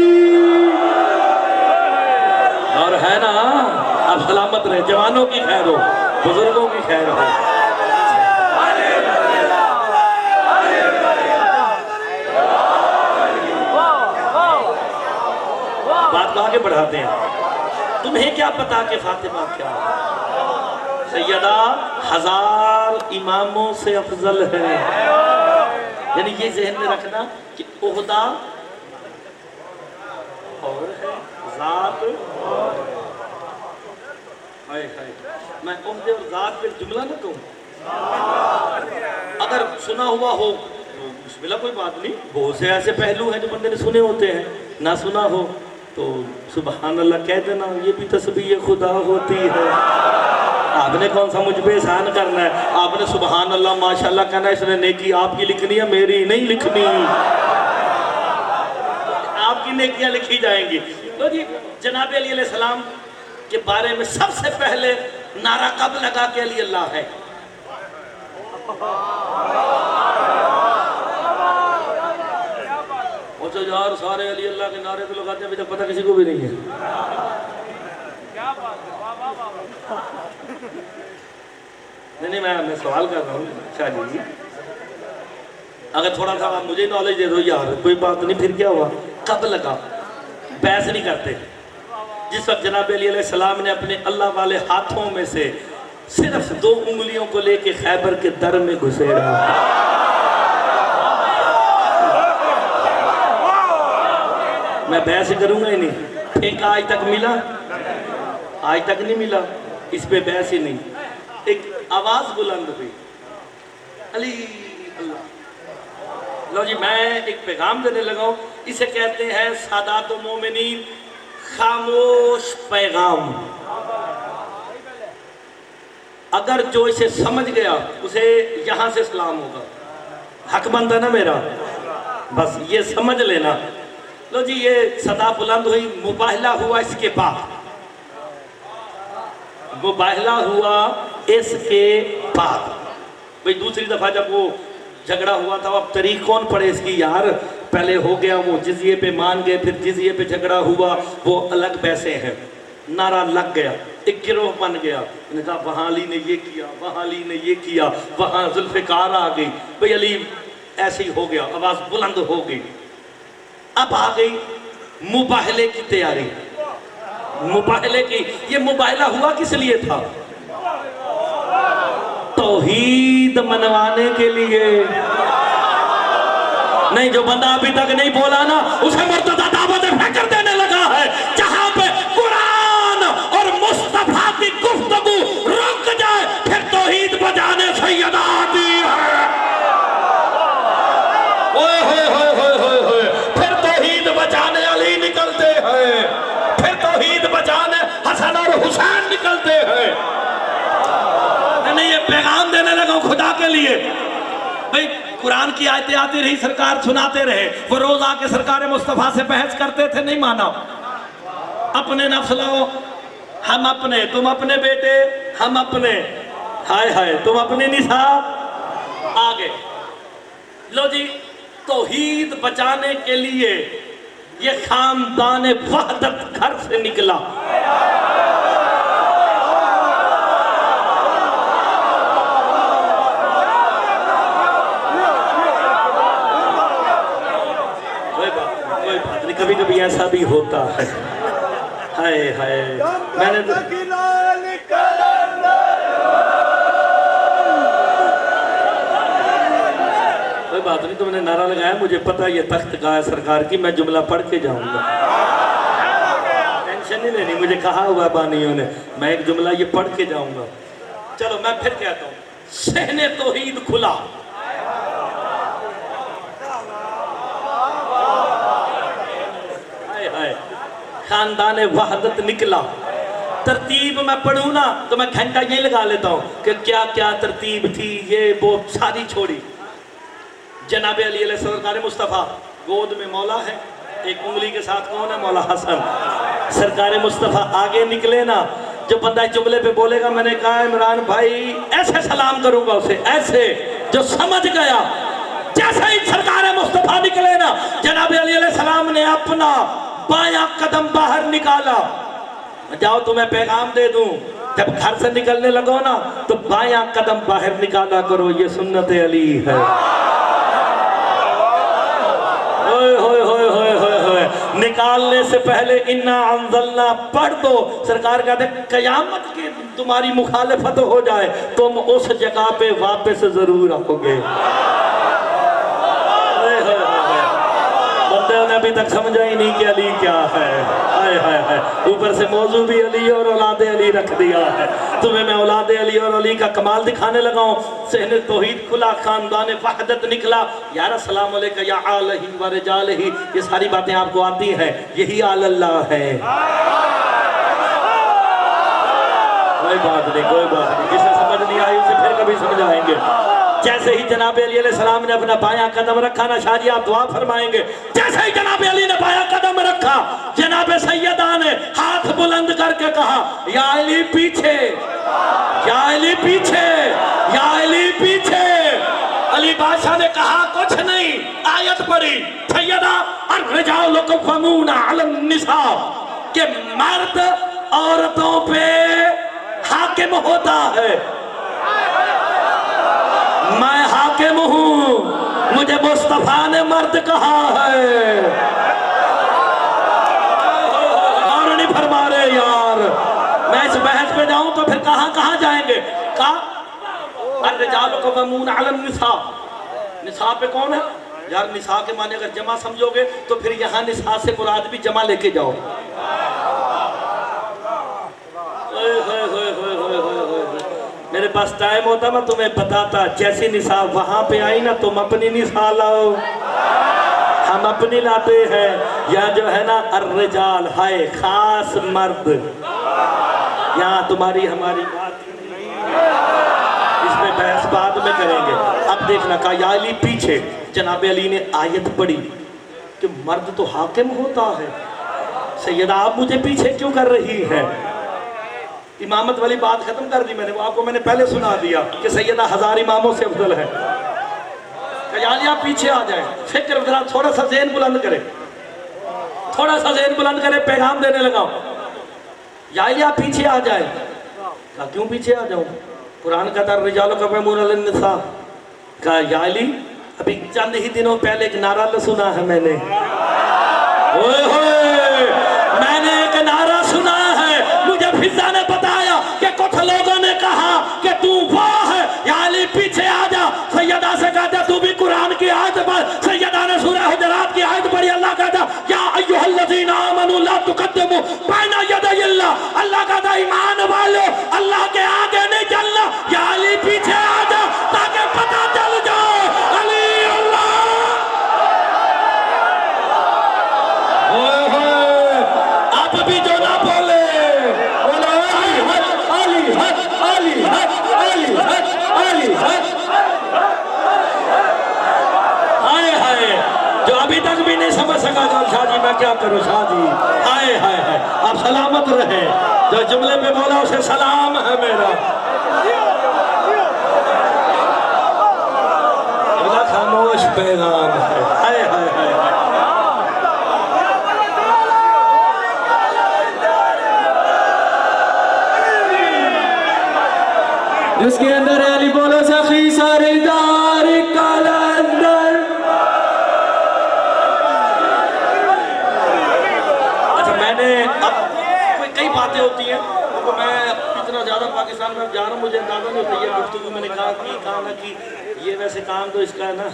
C: और है ना, अब सलामत रहे, जवानों की खैर हो, बुजुर्गों की खैर हो। बात को आगे बढ़ाते हैं। तुम्हें क्या पता कि फातिमा क्या है? सैयदा 1000 इमामों से अफजल है। यानी ये जहन में रखना कि ओहदा और है, जात हाय हाय, मैं ओहदे और जात पे जुमला ना कहूँ, अगर सुना हुआ हो तो बिस्मिल्लाह, कोई बात नहीं। बहुत से ऐसे पहलू हैं जो बंदे ने सुने होते हैं, ना सुना हो तो सुबहान अल्लाह कह देना, ये भी तस्बीह खुदा होती है। आपने कौन सा मुझ पे एहसान करना है? आपने सुबहान अल्लाह माशाल्लाह कहना, इसने नेकी आपकी लिखनी है, मेरी नहीं लिखनी। आपकी नेकियां लिखी जाएंगी। तो जी जनाब अली अलैहिस्सलाम के बारे में सबसे पहले नारा कब लगा के अली अल्लाह है? तो यार सारे अली अल्लाह के नारे तो लगाते हैं, पता किसी को भी नहीं है। नहीं, मैं सवाल कर रहा हूँ शादी जी, अगर थोड़ा सा आप मुझे नॉलेज दे दो यार, कोई बात नहीं, फिर क्या हुआ? कब लगा? बहस नहीं करते। जिस वक्त जनाब अली अलैहिस्सलाम ने अपने अल्लाह वाले हाथों में से सिर्फ 2 उंगलियों को लेके खैबर के दर में घुसेड़ा, मैं बहस करूंगा ही नहीं। ठेका आज तक मिला? आज तक नहीं मिला, इस पे बहस ही नहीं। एक आवाज बुलंद हुई, अली अल्लाह। लो जी, मैं एक पैगाम देने लगा हूं, इसे कहते हैं सादात व मोमिनीन खामोश पैगाम। अगर जो इसे समझ गया उसे यहां से सलाम होगा, हक बनता ना मेरा, बस ये समझ लेना। लो जी, ये सदा बुलंद हुई, मुबाहला हुआ इसके बाद, मुबाहला हुआ इसके बाद। भाई दूसरी दफा जब वो झगड़ा हुआ था, अब तरीक कौन पड़े इसकी यार? पहले हो गया वो जिजिए पे मान गए, फिर जिजिए पे झगड़ा हुआ, वो अलग पैसे हैं। नारा लग गया, एक गिरोह बन गया। इन्होंने कहा वहाँ अली ने ये किया, वहाँ अली ने ये किया, वहाँ जुल्फ़िकार आ गई। भाई अली ऐसे ही हो गया, आवाज़ बुलंद हो गई। अब आ गई मुबाहले की तैयारी, मुबाहले की। ये मुबाहला हुआ किस लिए था? तौहीद मनवाने के लिए। नहीं, जो बंदा अभी तक नहीं बोला ना, उसे मुर्तदा दावत फेंकर देने लगा है। जहां पे कुरान और मुस्तफा की गुफ्तगू रुक जाए, फिर तौहीद बजाने सैयदा आती है। ओए होए होए होए होए होए, फिर तौहीद बजाने अली निकलते हैं, फिर तौहीद बजाने हसन और हुसैन निकलते हैं। नहीं, ये पैगाम देने लगा खुदा के लिए। भाई कुरान की आयतें आती रही, सरकार सुनाते रहे, वो रोज आके सरकार मुस्तफा से बहस करते थे, नहीं माना। अपने नफ्स लो, हम अपने, तुम अपने बेटे, हम अपने, हाय हाय तुम अपने निसाब, आगे। लो जी, तौहीद बचाने के लिए ये खानदान वहदत घर से निकला। कोई बात लेकिन कभी कभी ऐसा भी होता है। हाय हाय मैंने तो
B: सखी लाल
C: कोई बात नहीं, तुमने नारा लगाया, मुझे पता ये तख्त का है सरकार की, मैं जुमला पढ़ के जाऊंगा, टेंशन नहीं लेनी, मुझे कहा हुआ बानियों ने मैं एक जुमला ये पढ़ के जाऊंगा। चलो मैं फिर कहता हूँ, सहने तौहीद खुला, हाय हाय खानदान वहदत निकला। तरतीब मैं पढ़ूँ ना तो मैं घंटा ये लगा लेता हूँ कि क्या क्या तरतीब थी, ये वो सारी छोड़ी। जनाब अली सरकार मुस्तफ़ा गोद में मौला है, एक उंगली के साथ कौन है, मौला हसन। सरकार मुस्तफ़ा आगे निकले ना, जो बंदा जुमले पे बोलेगा, मैंने कहा इमरान भाई ऐसे सलाम करूंगा उसे, ऐसे जो समझ गया। जैसे ही सरकार मुस्तफ़ा निकले ना, जनाब अली सलाम ने अपना बायां कदम बाहर निकाला, जाओ तुम्हें पैगाम दे दूं, जब घर से निकलने लगो ना तो बायां कदम बाहर निकाला करो, ये सुन्नत अली है। होए होए होए होए होए होए, निकालने से पहले इन्ना अंज़लना पढ़ दो। सरकार कहते कयामत की तुम्हारी मुखालिफत हो जाए, तुम उस जगह पे वापस जरूर आओगे। बंदे ने अभी तक समझा ही नहीं कि अली क्या है। हाय हाय हाय, ऊपर से मौजू भी अली और औलादे अली रख दिया है। तुम्हें मैं औलादे अली और अली का कमाल दिखाने लगा हूँ। सहने तौहीद खुला, खानदान वहदत निकला। यार अस्सलाम अलैका या आलही व रिजालही, ये सारी बातें आपको आती हैं, यही आलल्लाह है। कोई बात नहीं, कोई बात नहीं, जिसे समझ नहीं आई उसे फिर कभी समझाएंगे। जैसे ही जनाब अली अलैहिस्सलाम ने अपना बायां कदम रखा ना, शादी आप दुआ फरमाएंगे, जैसे ही जनाब अली ने बायां कदम रखा, जनाब सैयदा ने हाथ बुलंद करके कहा, या अली पीछे, या अली पीछे, या अली पीछे। अली बादशाह ने कहा कुछ नहीं, आयत पढ़ी, सैयदा अर्रिजालु क़व्वामूना अलन निसा, के मर्द औरतों पे हाकिम होता है। मैं हाकिम हूँ, मुझे मुस्तफा ने मर्द कहा है। और नहीं फरमा रहे यार, मैं इस बहस पे जाऊं तो फिर कहाँ जाएंगे। कहा अर्रिजालु क़व्वामूना अलन निसा, निसा पे कौन है यार? निसा के माने अगर जमा समझोगे तो फिर यहाँ निसा से मुराद भी जमा लेके जाओ। मेरे पास टाइम होता मैं तुम्हें बताता, जैसी निसाब वहां पे आई ना, तुम अपनी निसाब लाओ, हम अपनी लाते हैं। या जो है ना अर्रिजाल, हाय खास मर्द, यहाँ तुम्हारी हमारी बात नहीं, इसमें बहस बाद में करेंगे। अब देखना, कहा या अली पीछे, जनाब अली ने आयत पढ़ी कि मर्द तो हाकिम होता है, सैयदा आप मुझे पीछे क्यों कर रही है? इमामत वाली बात खत्म कर दी मैंने, वो आपको मैंने पहले सुना दिया कि सैयदा हजार इमामों से अफजल है। आप पीछे आ जाए, फिक्र जरा थोड़ा सा ज़हन बुलंद करे, थोड़ा सा ज़हन बुलंद करे, पैगाम देने लगा। या पीछे आ जाए, कहा क्यों पीछे आ जाऊं? कुरान कहता है रिजालु क़व्वामूना अलन निसा। कहा या अली, अभी चंद ही दिनों पहले एक नारा सुना है मैंने, ओए होए, मैंने एक नारा सुना है, मुझे फिजा ने बताया कि कुछ लोगों ने कहा कि तू वो है, या अली पीछे आ जा। सैयदा से कहता तू भी कुरान की आयत पढ़, सैयदा ने सूरह हुजरात की आयत पढ़ी, अल्लाह कहता या अय्युहल्लज़ीना आमनू ला तुक़द्दिमू बैना यदैल्लाह, अल्लाह कहता ईमान वालों अल्लाह के आगे नहीं चलना, या अली पीछे आ जा ताकि पता चल जाए अली अल्लाह। आप भी जो ना बोले, हाय हाय, जो अभी तक भी नहीं समझ सका तो शाह जी मैं क्या करूं शाह जी, हाय हाय हाय, आप सलामत रहे। जो जुमले पे बोला उसे सलाम है मेरा। खामोश पैगाम है, हाय हाय हाय।
A: जिसके अंदर है अली बोलो सखी सरदार कलंदर,
C: बातें होती हैं। तो मैं इतना ज़्यादा पाकिस्तान में जा रहा हूँ, मुझे अंदाजा नहीं होता ये गुफ्तगू मैंने कहा ना कि ये वैसे काम तो इसका है ना,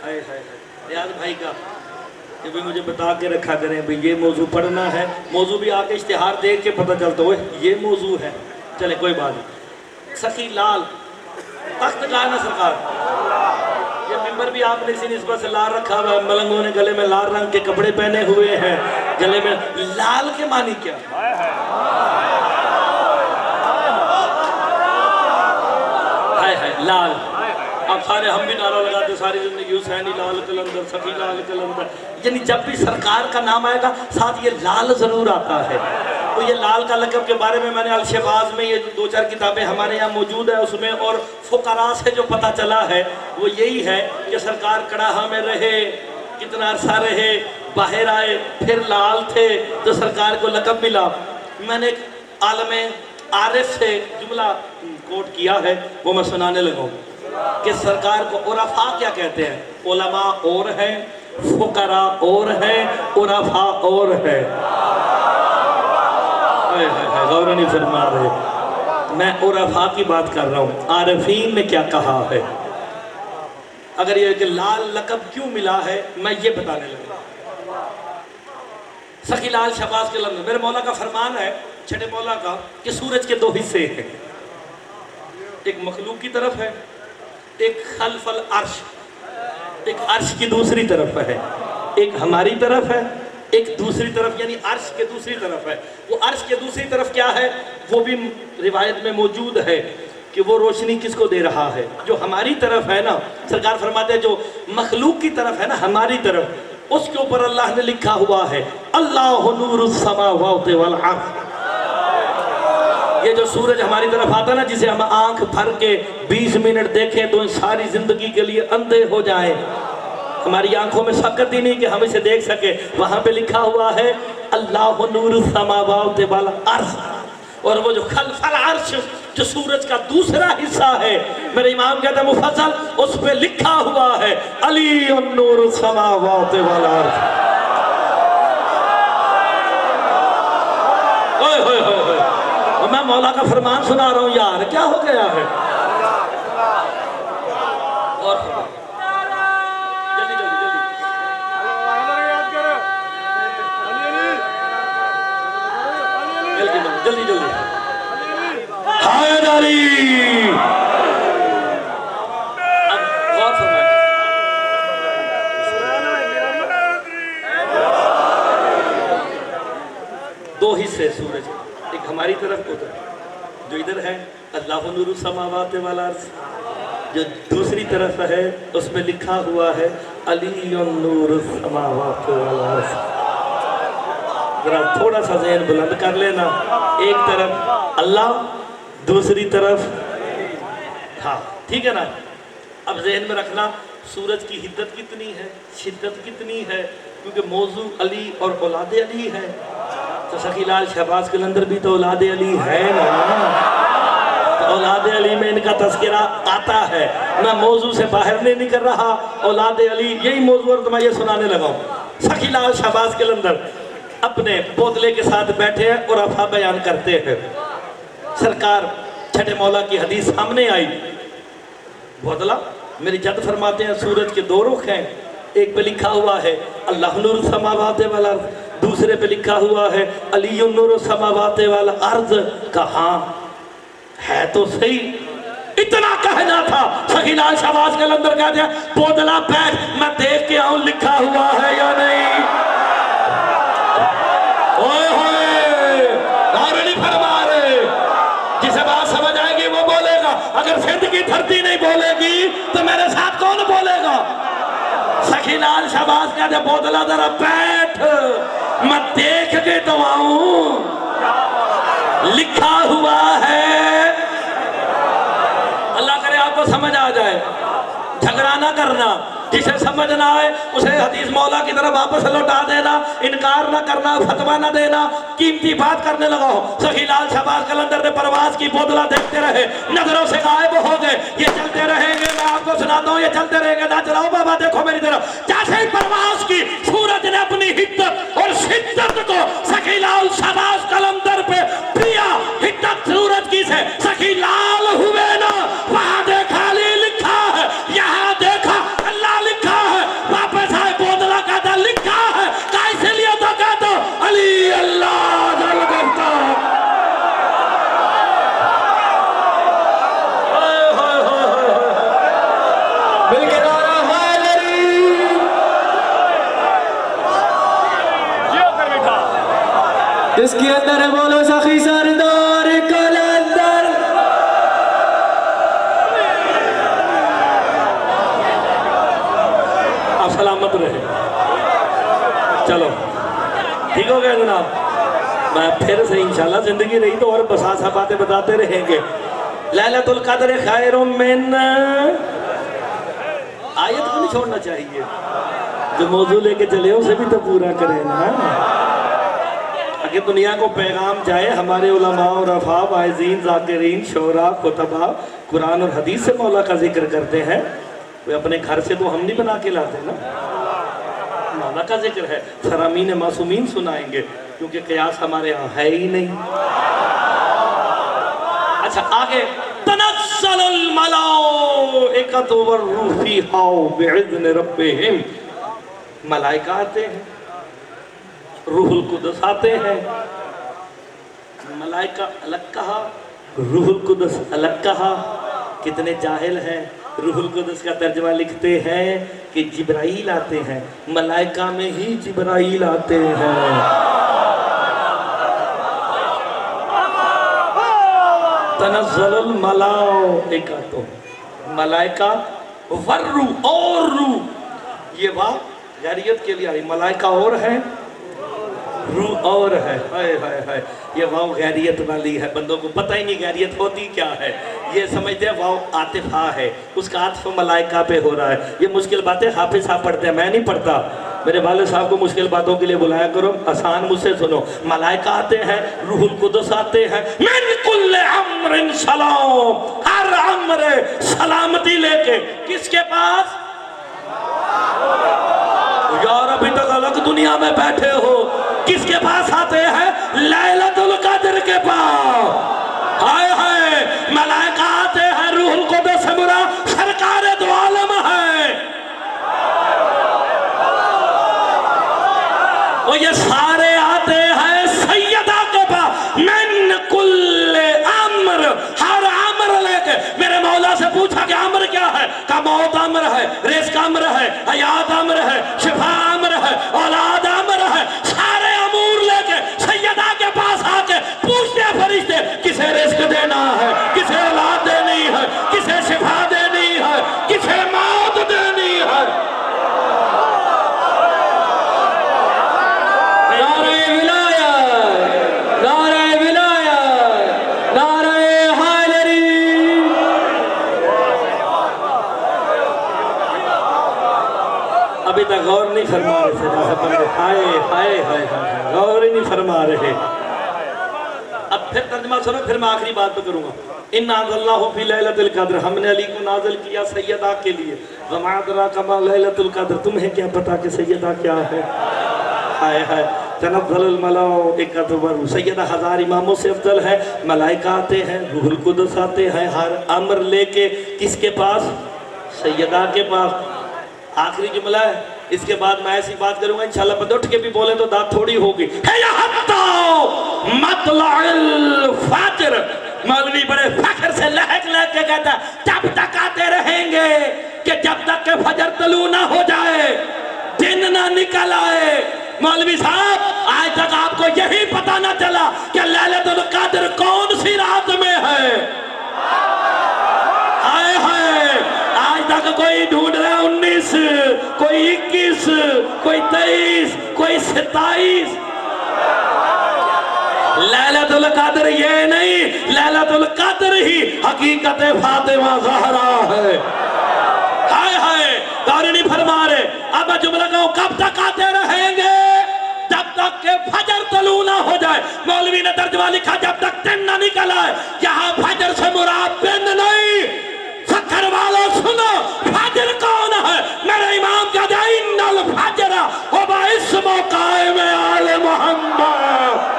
C: हाय हाय रियाज भाई का, कि भाई मुझे बता के रखा करें भाई ये मौजू पढ़ना है। मौजू भी आके इश्तिहार देख के पता चलता हो ये मौजू है। चले कोई बात नहीं। सखी लाल तख्त का है ना सरकार, ये मेंबर भी आपने इसी निस्बत से लाल रखा हुआ है। मलंगों ने गले में लाल रंग के कपड़े पहने हुए हैं, गले में लाल के मानी क्या? हाय हाय लाल। अब सारे हम भी नारा लगाते सारी जिंदगी हुसैनी लाल कलंदर, सखी लाल कलंदर, यानी जब भी सरकार का नाम आएगा साथ ये लाल जरूर आता है। तो ये लाल का लक़ब के बारे में मैंने अल-शबाज़ में ये 2-4 किताबें हमारे यहाँ मौजूद है, उसमें और फ़ुक़रा से जो पता चला है वो यही है कि सरकार कड़ाहा में रहे, कितना अरसा रहे, बाहर आए, फिर लाल थे तो सरकार को लक़ब मिला। मैंने एक आलम आरिफ से जुमला कोट किया है, वो मैं सुनाने लगा कि सरकार को उरफा क्या कहते हैं? उलमा और हैं, फ़ुक़रा और हैं, उरफा और है। गौर नहीं फरमा रहे, मैं उरफा की बात कर रहा हूँ। आरिफीन ने क्या कहा है? अगर ये कि लाल लक़ब क्यों मिला है मैं ये बताने लगा। सखी लाल शहबाज के लफ्ज़, मेरे मौला का फरमान है, छठे मौला का, कि सूरज के 2 हिस्से हैं, एक मखलूक की तरफ है, एक खल्फल अर्श, एक अर्श की दूसरी तरफ है, एक हमारी तरफ है, एक दूसरी तरफ यानी अर्श के दूसरी तरफ है। वो अर्श के दूसरी तरफ क्या है वो भी रिवायत में मौजूद है कि वो रोशनी किसको दे रहा है? जो हमारी तरफ है ना, सरकार फरमाते हैं जो मखलूक की तरफ है ना, हमारी तरफ, उसके ऊपर अल्लाह ने लिखा हुआ है अल्लाहु नूरुस समावाति वल अर्द। ये जो सूरज हमारी तरफ आता ना, जिसे हम आंख भर के 20 मिनट देखें तो सारी जिंदगी के लिए अंधे हो जाएं, हमारी आंखों में शक्कत ही नहीं कि हम इसे देख सके, वहां पे लिखा हुआ है अल्लाहु नूरुस समावाति वल अर्द। और वो जो खल्फल अर्श जो सूरज का दूसरा हिस्सा है, मेरे इमाम कहते हैं मुफस्सल, उस पे लिखा हुआ है अलीयुन नूरुस समावाति वल अर्द। ओए होए होए होए, मैं मौला का फरमान सुना रहा हूँ यार, क्या हो गया है? और जल्दी जल्दी हैदरी। अब गौर फरमाइए, दो हिस्से सूरज, एक हमारी तरफ को जो इधर है अल्लाहु नूरुस समावाति वल अर्द, जो दूसरी तरफ है उसमें लिखा हुआ है अलीयुन नूरुस समावाति वल अर्द। जरा थोड़ा सा ज़हन बुलंद कर लेना, एक तरफ अल्लाह, दूसरी तरफ, हाँ ठीक है ना। अब ज़हन में रखना सूरज की हिद्दत कितनी है, शिद्दत कितनी है, क्योंकि मौजू अली और औलाद अली है। तो सखी लाल शहबाज कलंदर भी तो औलाद अली है ना, तो औलाद अली में इनका तस्करा आता है। मैं मौजू से बाहर नहीं निकल रहा, औलाद अली यही मौजू, और तो मैं ये सुनाने लगा हूँ। सखी लाल शहबाज कलंदर अपने बोतले के साथ बैठे हैं और अफा बयान करते हैं। सरकार छठे मौला की हदीस सामने आई, बोतला मेरी जद फरमाते हैं सूरज के 2 रुख हैं, एक पे लिखा हुआ है अल्लाहु नूरुस समावाति वल अर्द, दूसरे पे लिखा हुआ है अलीयुन नूरुस समावाति वल अर्द। कहा है तो सही, इतना कहना था। सखी लाल शहबाज के अंदर कह दिया बोतला बैठ, मैं देख के आऊं लिखा हुआ है या नहीं। ओए होए, और नहीं फरमा रहे, जिसे बात समझ आएगी वो बोलेगा। अगर सिंध की धरती नहीं बोलेगी तो मेरे साथ कौन बोलेगा? सखी लाल शहबाज का जब बोतला जरा बैठ, मैं देख के तो आऊं लिखा हुआ है। अल्लाह करे आपको समझ आ जाए, झगड़ा ना करना, जिसे समझ ना आए उसे हदीस मौला की तरफ वापस लौटा देना, इनकार ना करना, फतवा ना देना, कीमती बात करने लगा हो। सखी लाल शहबाज कलंदर ने परवाज की बोतला देखते रहे, नजरों से गायब हो गए। ये चलते रहेंगे, मैं आपको सुनाता हूँ, ये चलते रहेंगे। ना चलाओ बाबा, देखो मेरी तरफ। जैसे ही परवाज की सूरज ने अपनी हिद्दत और शिद्दत को सखी लाल शहबाज कलंदर पे
A: जिसके अंदर है बोलो सखी सरदार कलंदर।
C: आप सलामत रहे। चलो ठीक हो गया जनाब। मैं फिर से इंशाल्लाह जिंदगी रही तो और बसा बातें बताते रहेंगे। लैलतुल कद्र खैरुम मिन, आयत को नहीं छोड़ना चाहिए। जो मौजू लेके चले उसे भी तो पूरा करें ना। अगर दुनिया को पैगाम जाए, हमारे उलमा और रफ़ा वाइज़ीन ज़ाकिरीन शोरा खुतबा कुरान और हदीस से मौला का जिक्र करते हैं। वे अपने घर से तो हम नहीं बना के लाते ना, मौला का जिक्र है। फरामीन मासूमीन सुनाएंगे क्योंकि क़यास हमारे यहाँ है ही नहीं। अच्छा आगे, तनज़्ज़लुल मलाइकतु वर्रूह फ़ीहा बिइज़्नि रब्बिहिम, मलाइका आते हैं, रूहुल कुदस आते हैं। मलाइका अलग कहा, रूहुल कुदस अलग कहा। कितने जाहिल हैं। रूहुल कुदस का तर्जुमा लिखते हैं कि जिब्राइल आते हैं, मलाइका में ही जिब्राइल आते हैं। तनज़्ज़लुल मलाइकतु, मलाइका वर्रू और रू, ये बात गैरियत के लिए आई। मलाइका और है, रूह और है। हाय हाय हाय, ये वाव गैरियत वाली है। बंदों को पता ही नहीं गैरियत होती क्या है। ये समझते हैं वाव आतिफा है, उसका आतिफ मलाइका पे हो रहा है। ये मुश्किल बातें हाफिज साहब पढ़ते हैं, मैं नहीं पढ़ता। मेरे वाले साहब को मुश्किल बातों के लिए बुलाया करो, आसान मुझसे सुनो। मलाइका आते हैं, रूहुल कुदस आते हैं, मिन कुल्ले अम्रिन सलाम, हर अम्र सलामती लेके किसके पास? यार अभी तक अलग दुनिया में बैठे हो, किसके पास आते हैं? लैलतुल कद्र के पास। हाय हाय, मलाइका आते हैं, रूहुल कुदस मुराद सरकार दो आलम है। और ये सारे आते हैं सैयदा के पास, मिन कुल्ले अम्र, हर अम्र लेके। मेरे मौला से पूछा कि अम्र क्या है? का मौत अम्र है, रिज़्क़ अम्र है, हयात अम्र है, शिफा अम्र है, औलाद अम्र है। सारे अमूर लेके सैयदा के पास आके पूछते फरिश्ते, किसे रिज़्क़ देना है, किसे औलाद देनी है, किसे शिफा देनी है, किसे मौत देनी है।
A: नारे विलायत, नारे विलायत, नारे हैदरी।
C: अभी तक गौर नहीं फरमा रहे थे, हाय हाय हाय हाय, गौर ही नहीं फरमा रहे। अब फिर तर्जुमा सुनो, फिर मैं आखिरी बात पे करूंगा। इन्ना अल्लाहु फी लैलतुल कद्र, हमने अली को नाज़िल किया सैयदा के लिए। वमा अदराका मा लैलतुल कद्र, तुम्हें क्या पता कि सैयदा क्या है? हाय हाय, तनज़्ज़लुल मलाइकतु वर्रूह, सैयदा हजार इमामों से अफजल है। मलाइका आते हैं, रूहुल कुदस आते हैं, हर अम्र लेके किसके पास? सैयदा के पास। आखिरी जुमला है, इसके बाद मैं ऐसी बात करूंगा इंशाल्लाह बंदे उठ के भी बोले तो दांत थोड़ी होगी। फजर, मौलवी बड़े फख्र से लहक लहक के कहता जब तक आते रहेंगे कि जब तक के फजर तलू ना हो जाए, दिन ना निकल आए। मौलवी साहब आज तक आपको यही पता ना चला कि लैलतुल कद्र कौन सी रात में है। हाय हाय, आज तक कोई ढूंढ रहा 19, कोई 21, कोई 23, कोई 27। लैलतुल कद्र ये नहीं, लैलतुल कद्र ही हकीकत फातिमा ज़हरा है। हाय हाय, गौर नहीं फरमा रहे। अब मैं जुमला कहूं, कब तक आते रहेंगे? जब तक के फजर तलू ना हो जाए। मौलवी ने तर्जुमा लिखा, जब तक दिन ना निकल आए। यहाँ फजर से मुराद दिन नहीं। सत्तर वालों सुनो, फजर कौन है? मेरे इमाम का इन्नल फजर हुवा इस्मु कायम आले मोहम्मद।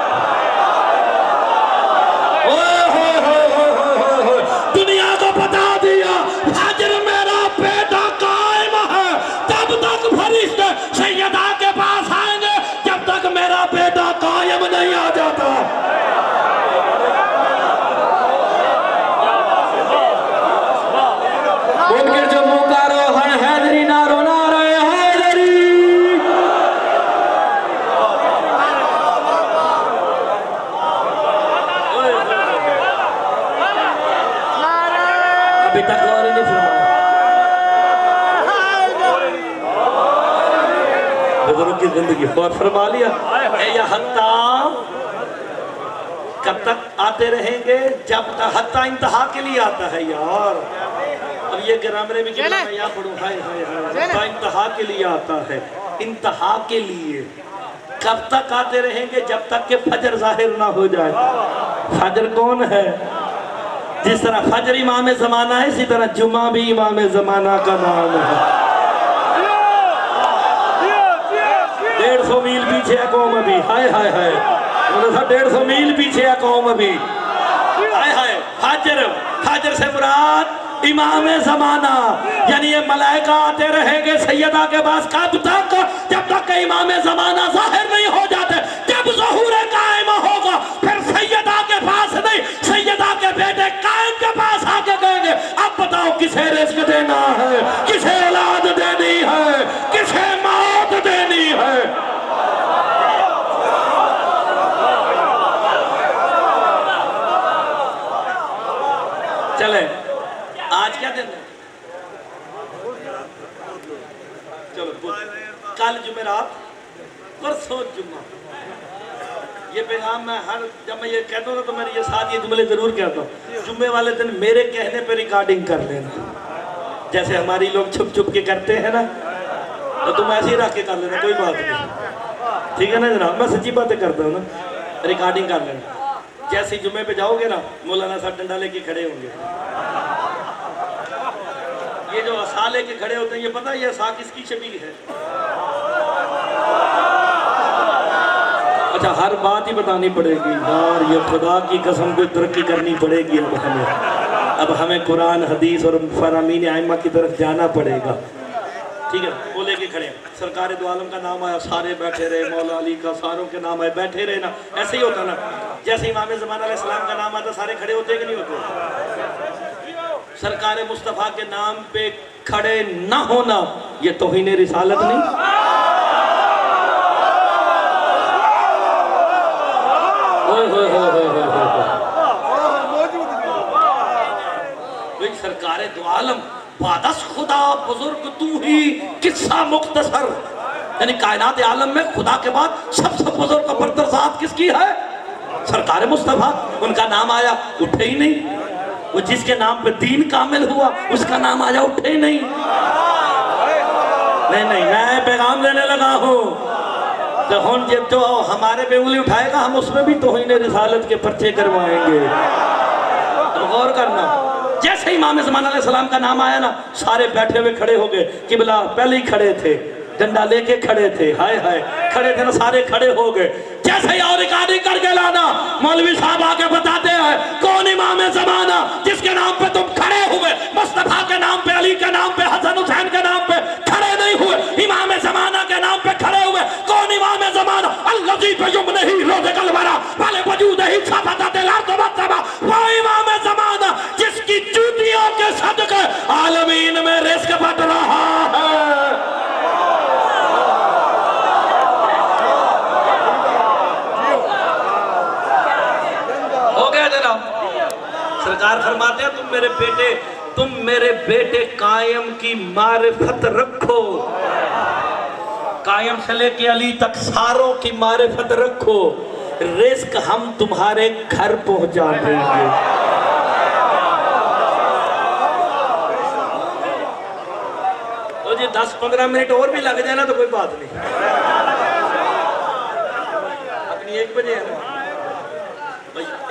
C: दुनिया को बता दिया फजर मेरा बेटा कायम है। तब तक फरिश्ते सैयदा के पास आएंगे जब तक मेरा बेटा कायम नहीं आ जाता।
A: उनके जो मुकारो है हैदरी नारो नारे हैदरी।
C: जिंदगी और फरमा लिया। ए या हत्ता, कब तक आते रहेंगे? जब तक, हत्ता इंतहा के लिए आता है यार। अब ये ग्रामर भी मैं यहाँ पढ़ूँ, हाय हाय हाय, हत्ता इंतहा के लिए आता है, इंतहा के लिए। कब तक आते रहेंगे? जब तक के फजर जाहिर ना हो जाए। फजर कौन है? जिस तरह फजर इमाम ज़माना है, इसी तरह जुमा भी इमाम ज़माना का नाम है। 150 मील पीछे है कौम अभी, हाय हाय हाय, 150 मील पीछे है कौम अभी, हाय हाय। फजर, फजर से मुराद इमाम ज़माना, यानी ये मलाइका आते रहेंगे सैयदा के पास। कब तक? जब तक कि इमाम ज़माना जाहिर नहीं हो जाते। जब ज़हूर कायम होगा, फिर सैयदा के पास नहीं, सैयदा के बेटे कायम के पास आके कहेंगे, अब बताओ किसे रिज़्क़ देना है, किसे औलाद देनी है, किसे मौत देनी है। चले, आज क्या दिन है? चलो, कल जुमेरात, परसों जुम्मा। ये पैगाम मैं हर, जब मैं ये कहता हूँ ना तो मैं ये साथ ये जुमले जरूर कहता हूँ। जुम्मे वाले दिन मेरे कहने पे रिकॉर्डिंग कर लेना, जैसे हमारी लोग छुप छुप के करते हैं ना, तो तुम ऐसे ही रख के कर लेना, कोई बात नहीं, ठीक है ना जनाब। मैं सच्ची बातें करता हूँ ना, रिकॉर्डिंग कर लेना। जैसे जुम्मे पे जाओगे ना, मौलाना साहब डंडा लेके खड़े होंगे। ये जो असा लेके खड़े होते हैं, ये पता है ये असा किसकी शबीह है? अच्छा, हर बात ही बतानी पड़ेगी यार, ये खुदा की कसम को तरक्की करनी पड़ेगी अब हमें कुरान हदीस और फरामीन आइम्मा की तरफ जाना पड़ेगा, ठीक है। वो लेके खड़े, सरकार दो आलम का नाम आया, सारे बैठे रहे, मौला अली का, सारों के नाम आए, बैठे रहे ना। ऐसे ही होता ना, जैसे इमाम ज़माना अलैहिस्सलाम का नाम आता, सारे खड़े होते कि नहीं होते? सरकार मुस्तफ़ा के नाम पे खड़े ना होना, ये तौहीन रिसालत नहीं? सरकार दो आलम, बादस खुदा बुजुर्ग तू ही, किस्सा मुख्तसर, यानी कायनात आलम में खुदा के बाद सबसे बुजुर्ग बरतर ज़ात किसकी है? सरकार मुस्तफ़ा। उनका नाम आया, उठे ही नहीं। वो जिसके नाम पे दीन कामिल हुआ, उसका नाम आया, उठे ही नहीं। नहीं, मैं पैगाम लेने लगा हूँ, तो हम जब जो हमारे पे उंगली उठाएगा, हम उसमें भी तौहीन रिसालत के पर्चे करवाएंगे। तो गौर करना, जैसे इमाम ज़माना अलैहिस्सलाम का नाम आया ना, सारे बैठे हुए खड़े हो गए। किबला पहले ही खड़े थे, डंडा लेके खड़े थे, हाय हाय, खड़े थे ना, सारे खड़े हो गए। जैसे ही और रिकॉर्डिंग करके लाना, मौलवी साहब आके बताते हैं कौन इमाम ज़माना जिसके नाम पे तुम खड़े हुए, मुस्तफ़ा के नाम पे, अली के नाम पे, हसन हुसैन के नाम पे खड़े नहीं हुए, इमाम ज़माना के नाम पे खड़े हुए। कौन इमाम ज़माना? अल्लज़ी बियमिनिही रोज़क़ल वरा वाले वजूदिही सफ़ातल अर्ज़ वस्समा, वो इमाम ज़माना जिसकी जूतियों के सदक़े आलमीन में रिज़्क़ बट रहा है। सरकार फरमाते हैं, तुम मेरे बेटे कायम की मारिफत रखो, कायम से लेके अली तक सारों की मारिफत रखो, रिज़्क़ हम तुम्हारे घर पहुंचा देंगे। तो जी 10-15 मिनट और भी लग जाए ना तो कोई बात नहीं, अपनी 1 बजे है ना।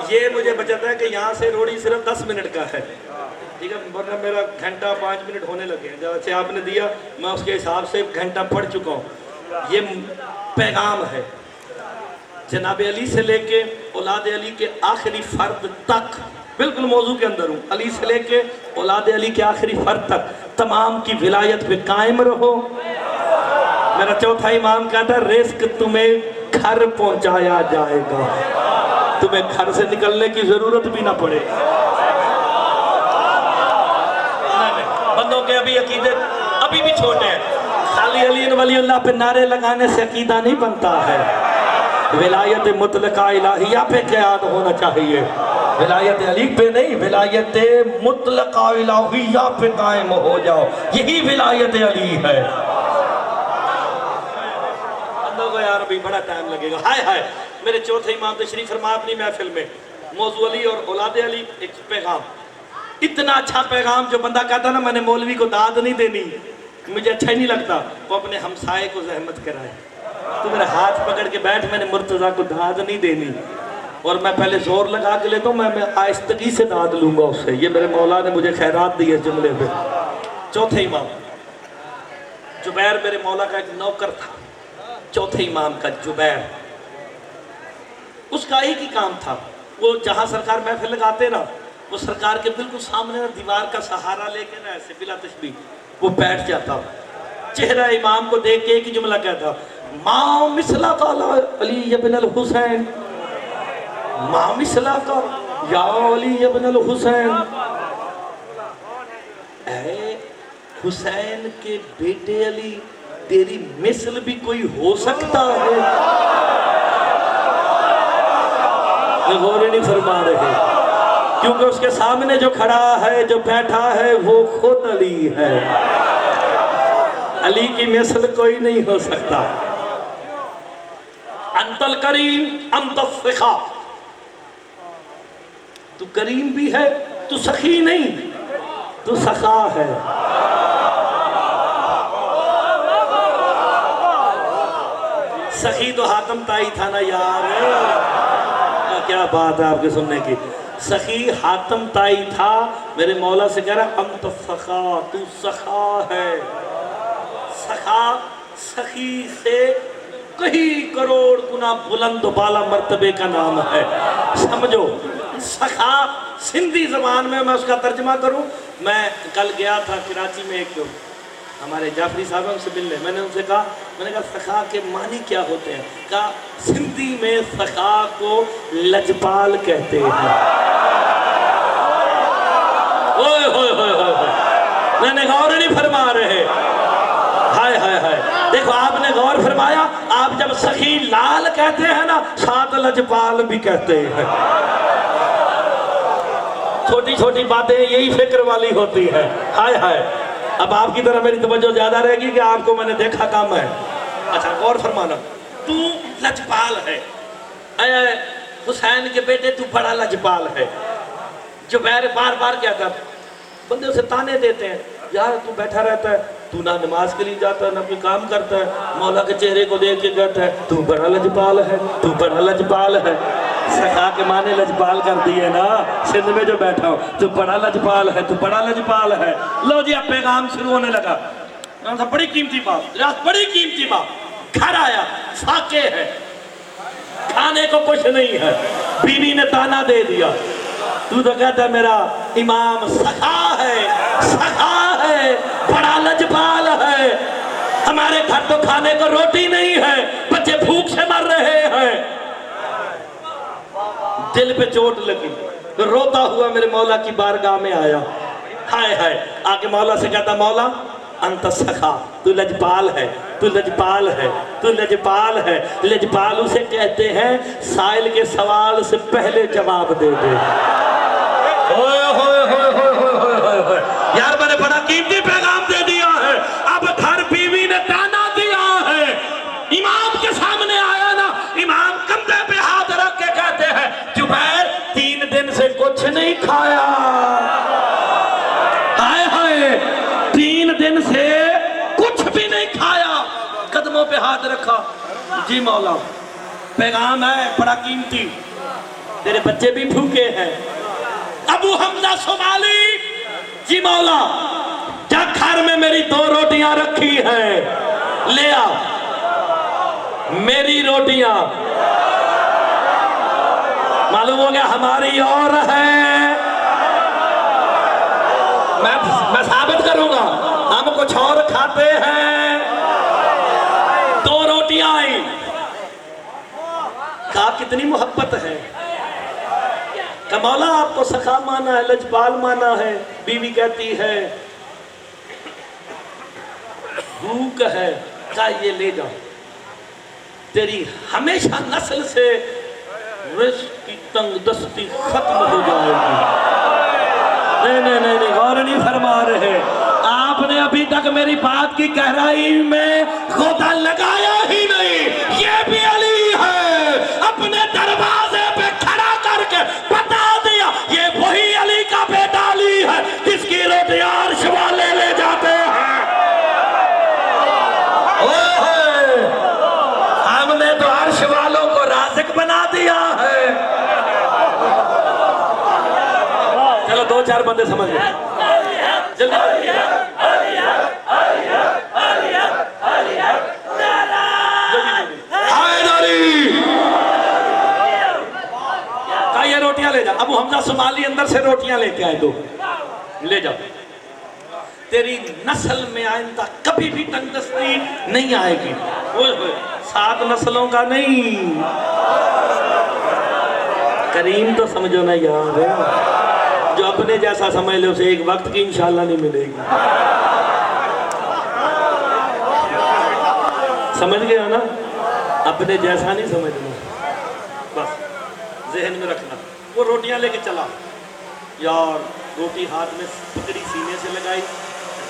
C: ये मुझे बचाता है कि यहाँ से रोड़ी सिर्फ 10 मिनट का है, ठीक है, वरना मेरा घंटा 5 मिनट होने लगे हैं। जैसे आपने दिया, मैं उसके हिसाब से घंटा पढ़ चुका हूँ। ये पैगाम है जनाब अली से लेके औलाद अली के आखिरी फर्द तक, बिल्कुल मौजू के अंदर हूँ। अली से लेके औलाद अली के आखिरी फर्द तक तमाम की विलायत पे कायम रहो। मेरा चौथा इमाम कहता है, रिज़्क़ तुम्हें घर पहुँचाया जाएगा, तुम्हें घर से निकलने की जरूरत भी ना पड़े। बंदों के अभी अकीदे अभी भी छोटे हैं, खाली अली वली अल्लाह पे नारे लगाने से अकीदा नहीं बनता है। विलायत मुतलका इलाहिया पे क़याद होना चाहिए, विलायत अली पे नहीं, विलायत मुतलका इलाहिया पे कायम हो जाओ, यही विलायत अली है। लोगों यार अभी बड़ा टाइम लगेगा। हाय हाय, मेरे चौथे इमाम तशरीफ फरमा अपनी महफिल में, मौजू अली और औलाद अली एक पैगाम, इतना अच्छा पैगाम जो बंदा कहता ना मैंने मौलवी को दाद नहीं देनी, मुझे अच्छा ही नहीं लगता, वो अपने हमसाए को जहमत कराए। तो मेरा हाथ पकड़ के बैठ, मैंने मुर्तज़ा को दाद नहीं देनी, और मैं पहले जोर लगा के लेता हूँ, मैं आहिस्तगी से दाद लूंगा उससे। ये मेरे मौला ने मुझे खैरात दी है जुमले पे। चौथे इमाम जुबैर मेरे मौला का एक नौकर था, चौथे इमाम का जुबैर, उसका एक ही काम था, वो जहाँ सरकार महफिल लगाते ना, वो सरकार के बिल्कुल सामने ना दीवार का सहारा लेके ना ऐसे बिला तशबीह वो बैठ जाता, चेहरा इमाम को देख के एक ही जुमला कहता, माँ मिसला का अली इब्न अल हुसैन, माँ मिसला का या अली इब्न अल हुसैन, ऐ हुसैन के बेटे अली, तेरी मिसल भी कोई हो सकता है? गौर नहीं फरमा रहे, क्योंकि उसके सामने जो खड़ा है, जो बैठा है, वो खुद अली है। अली की मिसल कोई नहीं हो सकता। अंतल करीम अंतल सखा, तू करीम भी है, तू सखी नहीं, तू सखा है। सखी तो हातम ताई था ना यार, क्या बात है आपके सुनने की। सखी हातम ताई था, मेरे मौला से कह रहा अंत सखा, तू सखा है। सखा सखी से कई करोड़ गुना बुलंद बाला मर्तबे का नाम है, समझो। सखा सिंधी जबान में मैं उसका तर्जमा करूं, मैं कल गया था कराची में, एक हमारे जाफरी साहब हमसे मिलने, मैंने उनसे कहा, मैंने कहा सखा के मानी क्या होते हैं? कहा सिंधी में सखा को लजपाल कहते हैं। ओए होए होए होए, मैंने गौर नहीं फरमा रहे। हाय हाय हाय, देखो आपने गौर फरमाया, आप जब सखी लाल कहते हैं ना, साथ लजपाल भी कहते हैं। छोटी छोटी बातें यही फिक्र वाली होती है। हाय हाय, अब आपकी तरह मेरी तवज्जो ज्यादा रहेगी कि आपको मैंने देखा कम है। अच्छा गौर फरमाना, तू लजपाल है, हुसैन के बेटे तू बड़ा लजपाल है। जुबैर बार बार क्या था, बंदे उसे ताने देते हैं, यार तू बैठा रहता है, तू ना नमाज के लिए जाता है ना कोई काम करता है, मौला के चेहरे को देख के कहता है तू बड़ा लजपाल है, तू बड़ा लजपाल है। सखा के माने लजपाल कर दिए ना, सिंध में जो बैठा हो, तू बड़ा लजपाल है, तू बड़ा लजपाल है। लो जी अब पैगाम शुरू होने लगा। बड़ी कीमती बात, बड़ी कीमती बात। घर आया, फाके है, खाने को कुछ नहीं है, बीवी ने ताना दे दिया, तू तो कहता मेरा इमाम सखा है, सखा है, बड़ा लजपाल है, हमारे घर तो खाने को रोटी नहीं है, बच्चे भूख से मर रहे हैं। दिल पे चोट लगी, तो रोता हुआ मेरे मौला की बारगाह में आया। हाय हाय, आके मौला से कहता, मौला अंत सखा, तू लजपाल है, तू लजपाल है, तू लजपाल है। लजपाल उसे कहते हैं साइल के सवाल से पहले जवाब दे दे। होए होए होए होए होए होए होए, यार मैंने बड़ा कीमती पैगाम दे दिया है। अब घर बीवी ने ताना दिया है, इमाम के सामने आया ना, इमाम कंधे पे हाथ रख के कहते हैं जुबैर 3 दिन से कुछ नहीं खाया। हाय हाय, 3 दिन से कुछ भी नहीं खाया, कदमों पे हाथ रखा। जी मौला पैगाम है बड़ा कीमती, तेरे बच्चे भी भूखे हैं। अबू हमजा सोमाली, जी मौला जा घर में मेरी 2 रोटियां रखी हैं, ले आ मेरी रोटियां। मालूम हो गया हमारी और है, मैं साबित करूंगा, हम कुछ और खाते हैं। 2 रोटियां आई, कहा कितनी मोहब्बत है। मौला आपको सखा माना है, लजपाल माना है। बीवी कहती है भूख है, का ये ले जाओ, तेरी हमेशा नस्ल से रिस्क की तंगदस्ती खत्म हो जाएगी। नहीं नहीं नहीं नहीं, गौर नहीं फरमा रहे, आपने अभी तक मेरी बात की गहराई में गोता लगाया ही नहीं। अर्श वालों को राज़िक बना दिया है। चलो 2-4 बंदे समझ गए जल्दी। ये रोटियां ले जा। अबू हमजा सोमाली अंदर से रोटियां लेके आए, 2 ले जाओ। तेरी नस्ल में आइंदा कभी भी तंगदस्ती नहीं आएगी। 7 नस्लों का नहीं, करीम तो समझो ना यार, जो अपने जैसा समझ ले उसे एक वक्त की इंशाल्लाह नहीं मिलेगी। समझ गए हो ना? अपने जैसा नहीं समझना, बस जहन में रखना। वो रोटियां लेके चला यार, रोटी हाथ में पकड़ी, सीने से लगाई।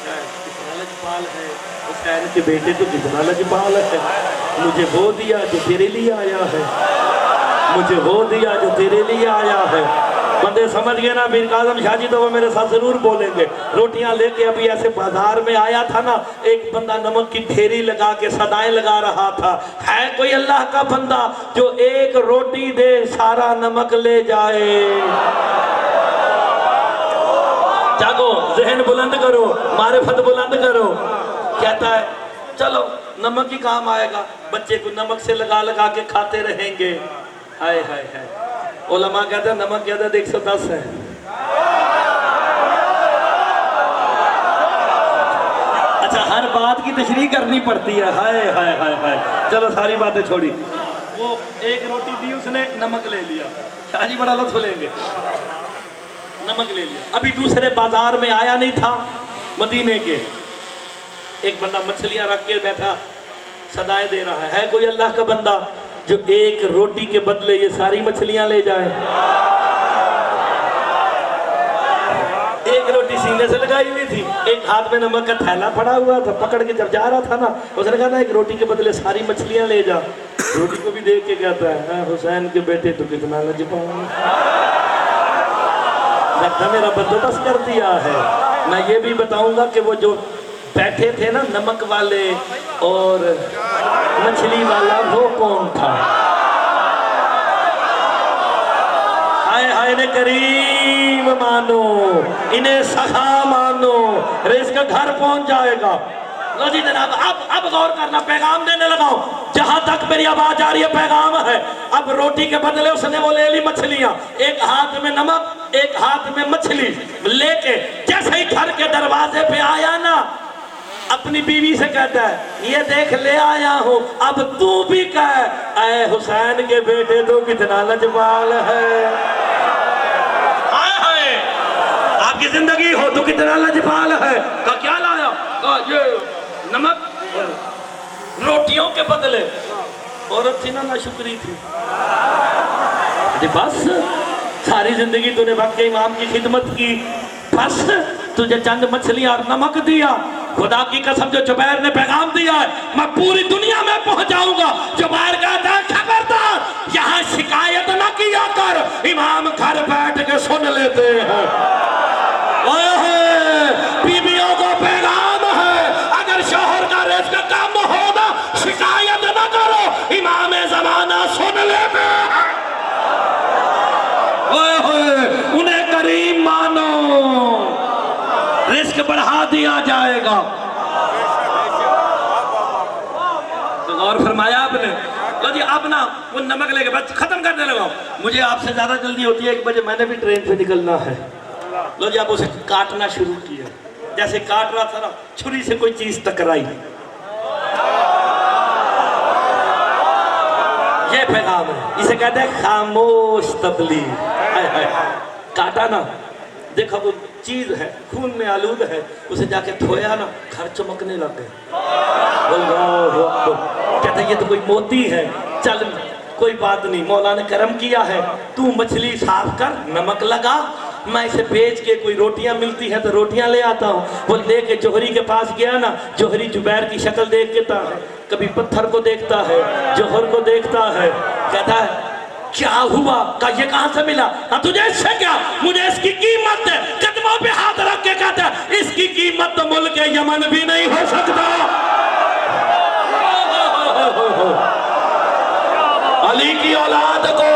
C: कितना लजपाल है हुसैन के बेटे, तो कितना लजपाल है। मुझे वो दिया जो तेरे लिए आया है, मुझे वो दिया जो तेरे लिए आया है। बंदे समझ गए ना? मीर काज़म शाह जी तो वो मेरे साथ जरूर बोलेंगे। रोटियां लेके अभी ऐसे बाजार में आया था ना, एक बंदा नमक की ढेरी लगा के सदाएं लगा रहा था। है कोई अल्लाह का बंदा जो एक रोटी दे सारा नमक ले जाए? जागो, जहन बुलंद करो, मारिफत बुलंद करो। कहता है चलो नमक ही काम आएगा, बच्चे को नमक से लगा लगा के खाते रहेंगे। हाय हाय हाय। उलमा कहते हैं नमक की आदत 110 है। अच्छा, हर बात की तशरीह करनी पड़ती है। हाय हाय हाय हाय। चलो सारी बातें छोड़ी, वो एक रोटी दी उसने, नमक ले लिया। शाह जी बड़ा लुत्फ लेंगे। नमक ले लिया। अभी दूसरे बाजार में आया नहीं था मदीने के, एक बंदा मछलियां रख के बैठा सदाएं दे रहा है। कोई अल्लाह का बंदा जो एक रोटी के बदले ये सारी मछलियां ले जाए? एक रोटी सीने से लगाई हुई थी, एक हाथ में नमक का थैला पड़ा हुआ था, पकड़ के जब जा रहा था ना, उसने कहा ना एक रोटी के बदले सारी मछलियां ले जा। रोटी को भी देख के कहता है हुसैन के बेटे तो कितना लजपाल, लगता मेरा बंदोबस्त कर दिया है। मैं ये भी बताऊंगा कि वो जो बैठे थे ना नमक वाले और मछली वाला, वो कौन था? हाय हाय ने करीम मानो, इन्हें सखा मानो, रिज़्क़ घर पहुंच जाएगा। लो जी जनाब, अब गौर करना, पैगाम देने लगाओ। जहां तक मेरी आवाज आ रही है पैगाम है। अब रोटी के बदले उसने वो ले ली मछलियां, एक हाथ में नमक एक हाथ में मछली लेके जैसे ही घर के दरवाजे पे आया ना, अपनी बीवी से कहता है ये देख ले आया हूँ, अब तू भी कह ऐ हुसैन के बेटे तो कितना लजपाल है। हाय हाय, आपकी जिंदगी हो तो कितना लजपाल है। का क्या लाया? का ये नमक रोटियों के बदले। औरत थी ना शुक्री थी। बस सारी जिंदगी तूने वक्त के इमाम की खिदमत की, बस तुझे चंद मछलियां और नमक दिया। खुदा की कसम जो जुबैर ने पैगाम दिया है, मैं पूरी दुनिया में पहुंचाऊंगा। जुबैर कहता है खबरदार यहाँ शिकायत न किया कर, इमाम घर बैठ के सुन लेते हैं। बीवियों को पैगाम है, अगर शोहर का रिज़्क़ कम होगा शिकायत न करो, इमाम ज़माना सुन लेते हैं। उन्हें करीम मानो, रिज़्क़ बढ़ा दिया जाएगा। तो गौर फरमाया आपने। लो जी अब ना वो नमक लेके बस खत्म करने लगा। मुझे आपसे ज्यादा जल्दी होती है, 1 बजे मैंने भी ट्रेन से निकलना है। लो जी आप उसे काटना शुरू किया, जैसे काट रहा था ना छुरी से कोई चीज टकराई। ये पैगाम है, इसे कहते हैं खामोश तबलीग। काटा ना, देखा वो चीज है खून में आलूद है, उसे जाके धोया ना, घर चमकने लग गए। कहते ये तो कोई मोती है, चल कोई बात नहीं, मौला ने करम किया है, तू मछली साफ कर, नमक लगा, मैं इसे बेच के कोई रोटियां मिलती हैं तो रोटियां ले आता हूँ। वो लेके जोहरी के पास गया ना, जोहरी जुबैर की शक्ल देखता है, कभी पत्थर को देखता है, जोहर को देखता है, कहता है क्या हुआ? का ये कहां से मिला? तुझे इससे क्या? मुझे इसकी कीमत है। कदमों पे हाथ रख के कहता है इसकी कीमत तो मुल्क यमन भी नहीं हो सकता। औलाद को,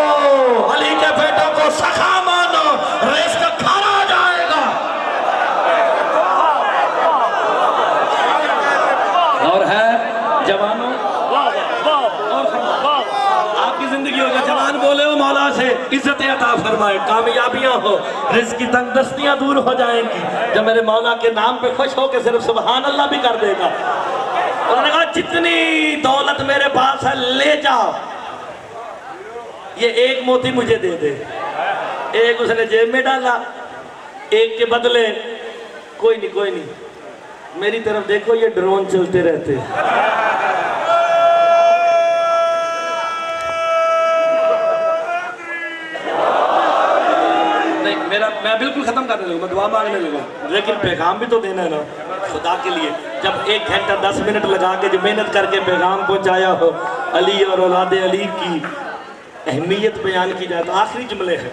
C: अली के बेटों को सखा मानो, रिस्क खाना जाएगा। और है जवानों, आपकी जिंदगी होगा जवान बोले हो मौला से इज्जत अता फरमाए, कामयाबियां हो, रिस्क की तंगदस्तियां दूर हो जाएंगी। जब मेरे मौला के नाम पे खुश हो के सिर्फ सुभान अल्लाह भी कर देगा। उन्होंने कहा जितनी दौलत मेरे पास है ले जाओ, ये एक मोती मुझे दे दे। एक उसने जेब में डाला, एक के बदले कोई नहीं, मेरी तरफ देखो ये ड्रोन चलते रहते। नहीं मैं बिल्कुल खत्म करने लगा, मैं दुआ मांगने लगा, लेकिन पैगाम भी तो देना है ना खुदा के लिए। जब 1 घंटा 10 मिनट लगा के जो मेहनत करके पैगाम पहुंचाया हो, अली और औलाद अली की अहमियत बयान की जाए तो आखिरी जुमले हैं,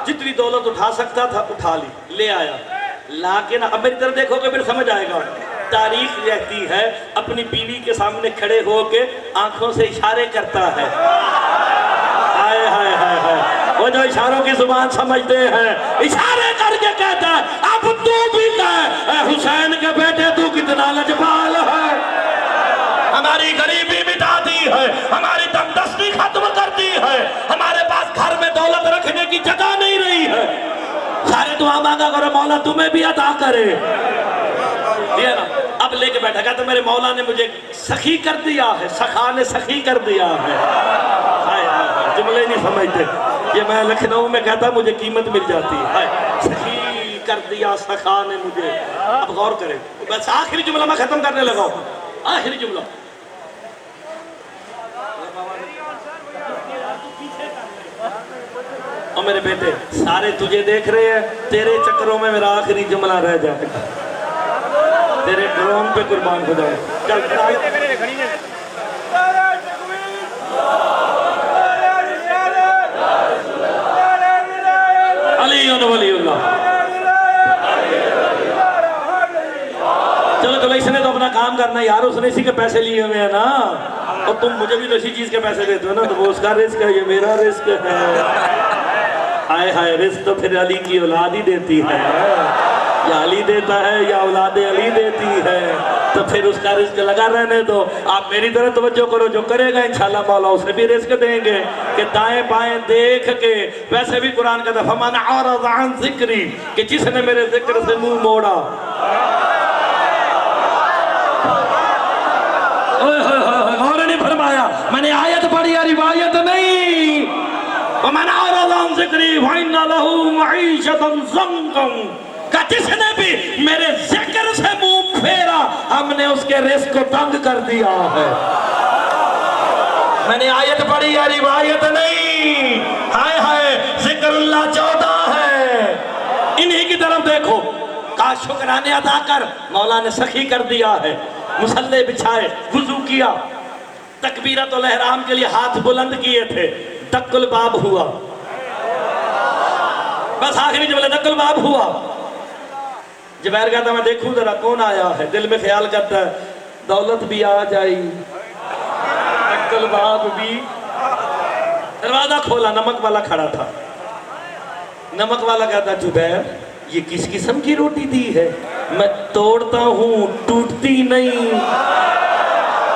C: जितनी दौलत उठा सकता था उठा ली, ले आया, ला के ना, अब मेरी तरफ देखोगे फिर समझ आएगा। तारीख रहती है अपनी बीवी के सामने खड़े होके आंखों से इशारे करता है, हाय हाय हाय हाय, वो जो इशारों की जुबान समझते हैं, इशारे करके कहता है अब तू भी कह हुसैन के बेटे तू कितना लजपाल है, हमारी गरीबी मिटाती है, हमारी तंगदस्ती खत्म करती है, हमारे पास घर में दौलत रखने की जगह नहीं रही है, सारे दुआ मांगा करो मौला तुम्हें भी अता करे। ये ना अब लेके बैठा था, तो मेरे मौला ने मुझे सखी कर दिया है, सखा ने सखी कर दिया है। हाय हाय जुमले नहीं समझते, ये मैं लखनऊ में कहता मुझे कीमत मिल जाती है। हाय सखी कर दिया सखा ने मुझे। अब गौर करें, बस आखिरी जुमला मैं खत्म करने लगा हूं, आखिरी जुमला। और मेरे बेटे सारे तुझे देख रहे हैं, तेरे चक्करों में मेरा आखिरी जुमला रह जाएगा, तेरे ड्रोन पे कुर्बान हो जाए। चल अली वलीउल्लाह। चलो इसने तो अपना काम करना यार, उसने इसी के पैसे लिए हुए हैं ना, और तुम मुझे भी तो इसी चीज के पैसे देते हो ना, तो वो उसका रिस्क है, ये मेरा रिस्क है। हाय हाय रिस्क तो फिर अली की औलाद ही देती है, या अली देता है या औलाद अली देती है, तो फिर उसका रिस्क लगा रहने दो। आप मेरी तरह तवज्जो करो, जो करेगा इंशाल्लाह मौला उसे भी रिस्क देंगे कि दाएं बाएं देख के। वैसे भी कुरान का दफा माना और अज़ान जिक्री, कि जिसने मेरे जिक्र से मुंह मोड़ा, और नहीं फरमाया मैंने आयत पढ़ी या रिवायत नहीं, वमन अरज़ अन ज़िक्री फ़इन्न लहू मईशतन ज़ंकन, का जिसने भी मेरे जिक्र से मुंह फेरा हमने उसके रिस्क को तंग कर दिया है। मैंने आयत पढ़ी या रिवायत नहीं। हाय हाय जिक्रुल्लाह 14 है, इन्हीं की तरफ देखो। का शुक्राने अदा कर, मौला ने सखी कर दिया है, मुसल्ले बिछाए, वुजू किया, तकबीरतुल इहराम के लिए हाथ बुलंद किए थे, दक्कुल बाब हुआ, बस आखिरी जुमले दक्कुल बाब हुआ। जुबैर कहता मैं देखूं जरा कौन आया है, दिल में ख्याल करता है दौलत भी आ जाई, दक्कुल बाब भी। दरवाजा खोला, नमक वाला खड़ा था। नमक वाला कहता जुबैर ये किस किस्म की रोटी दी है, मैं तोड़ता हूं टूटती नहीं,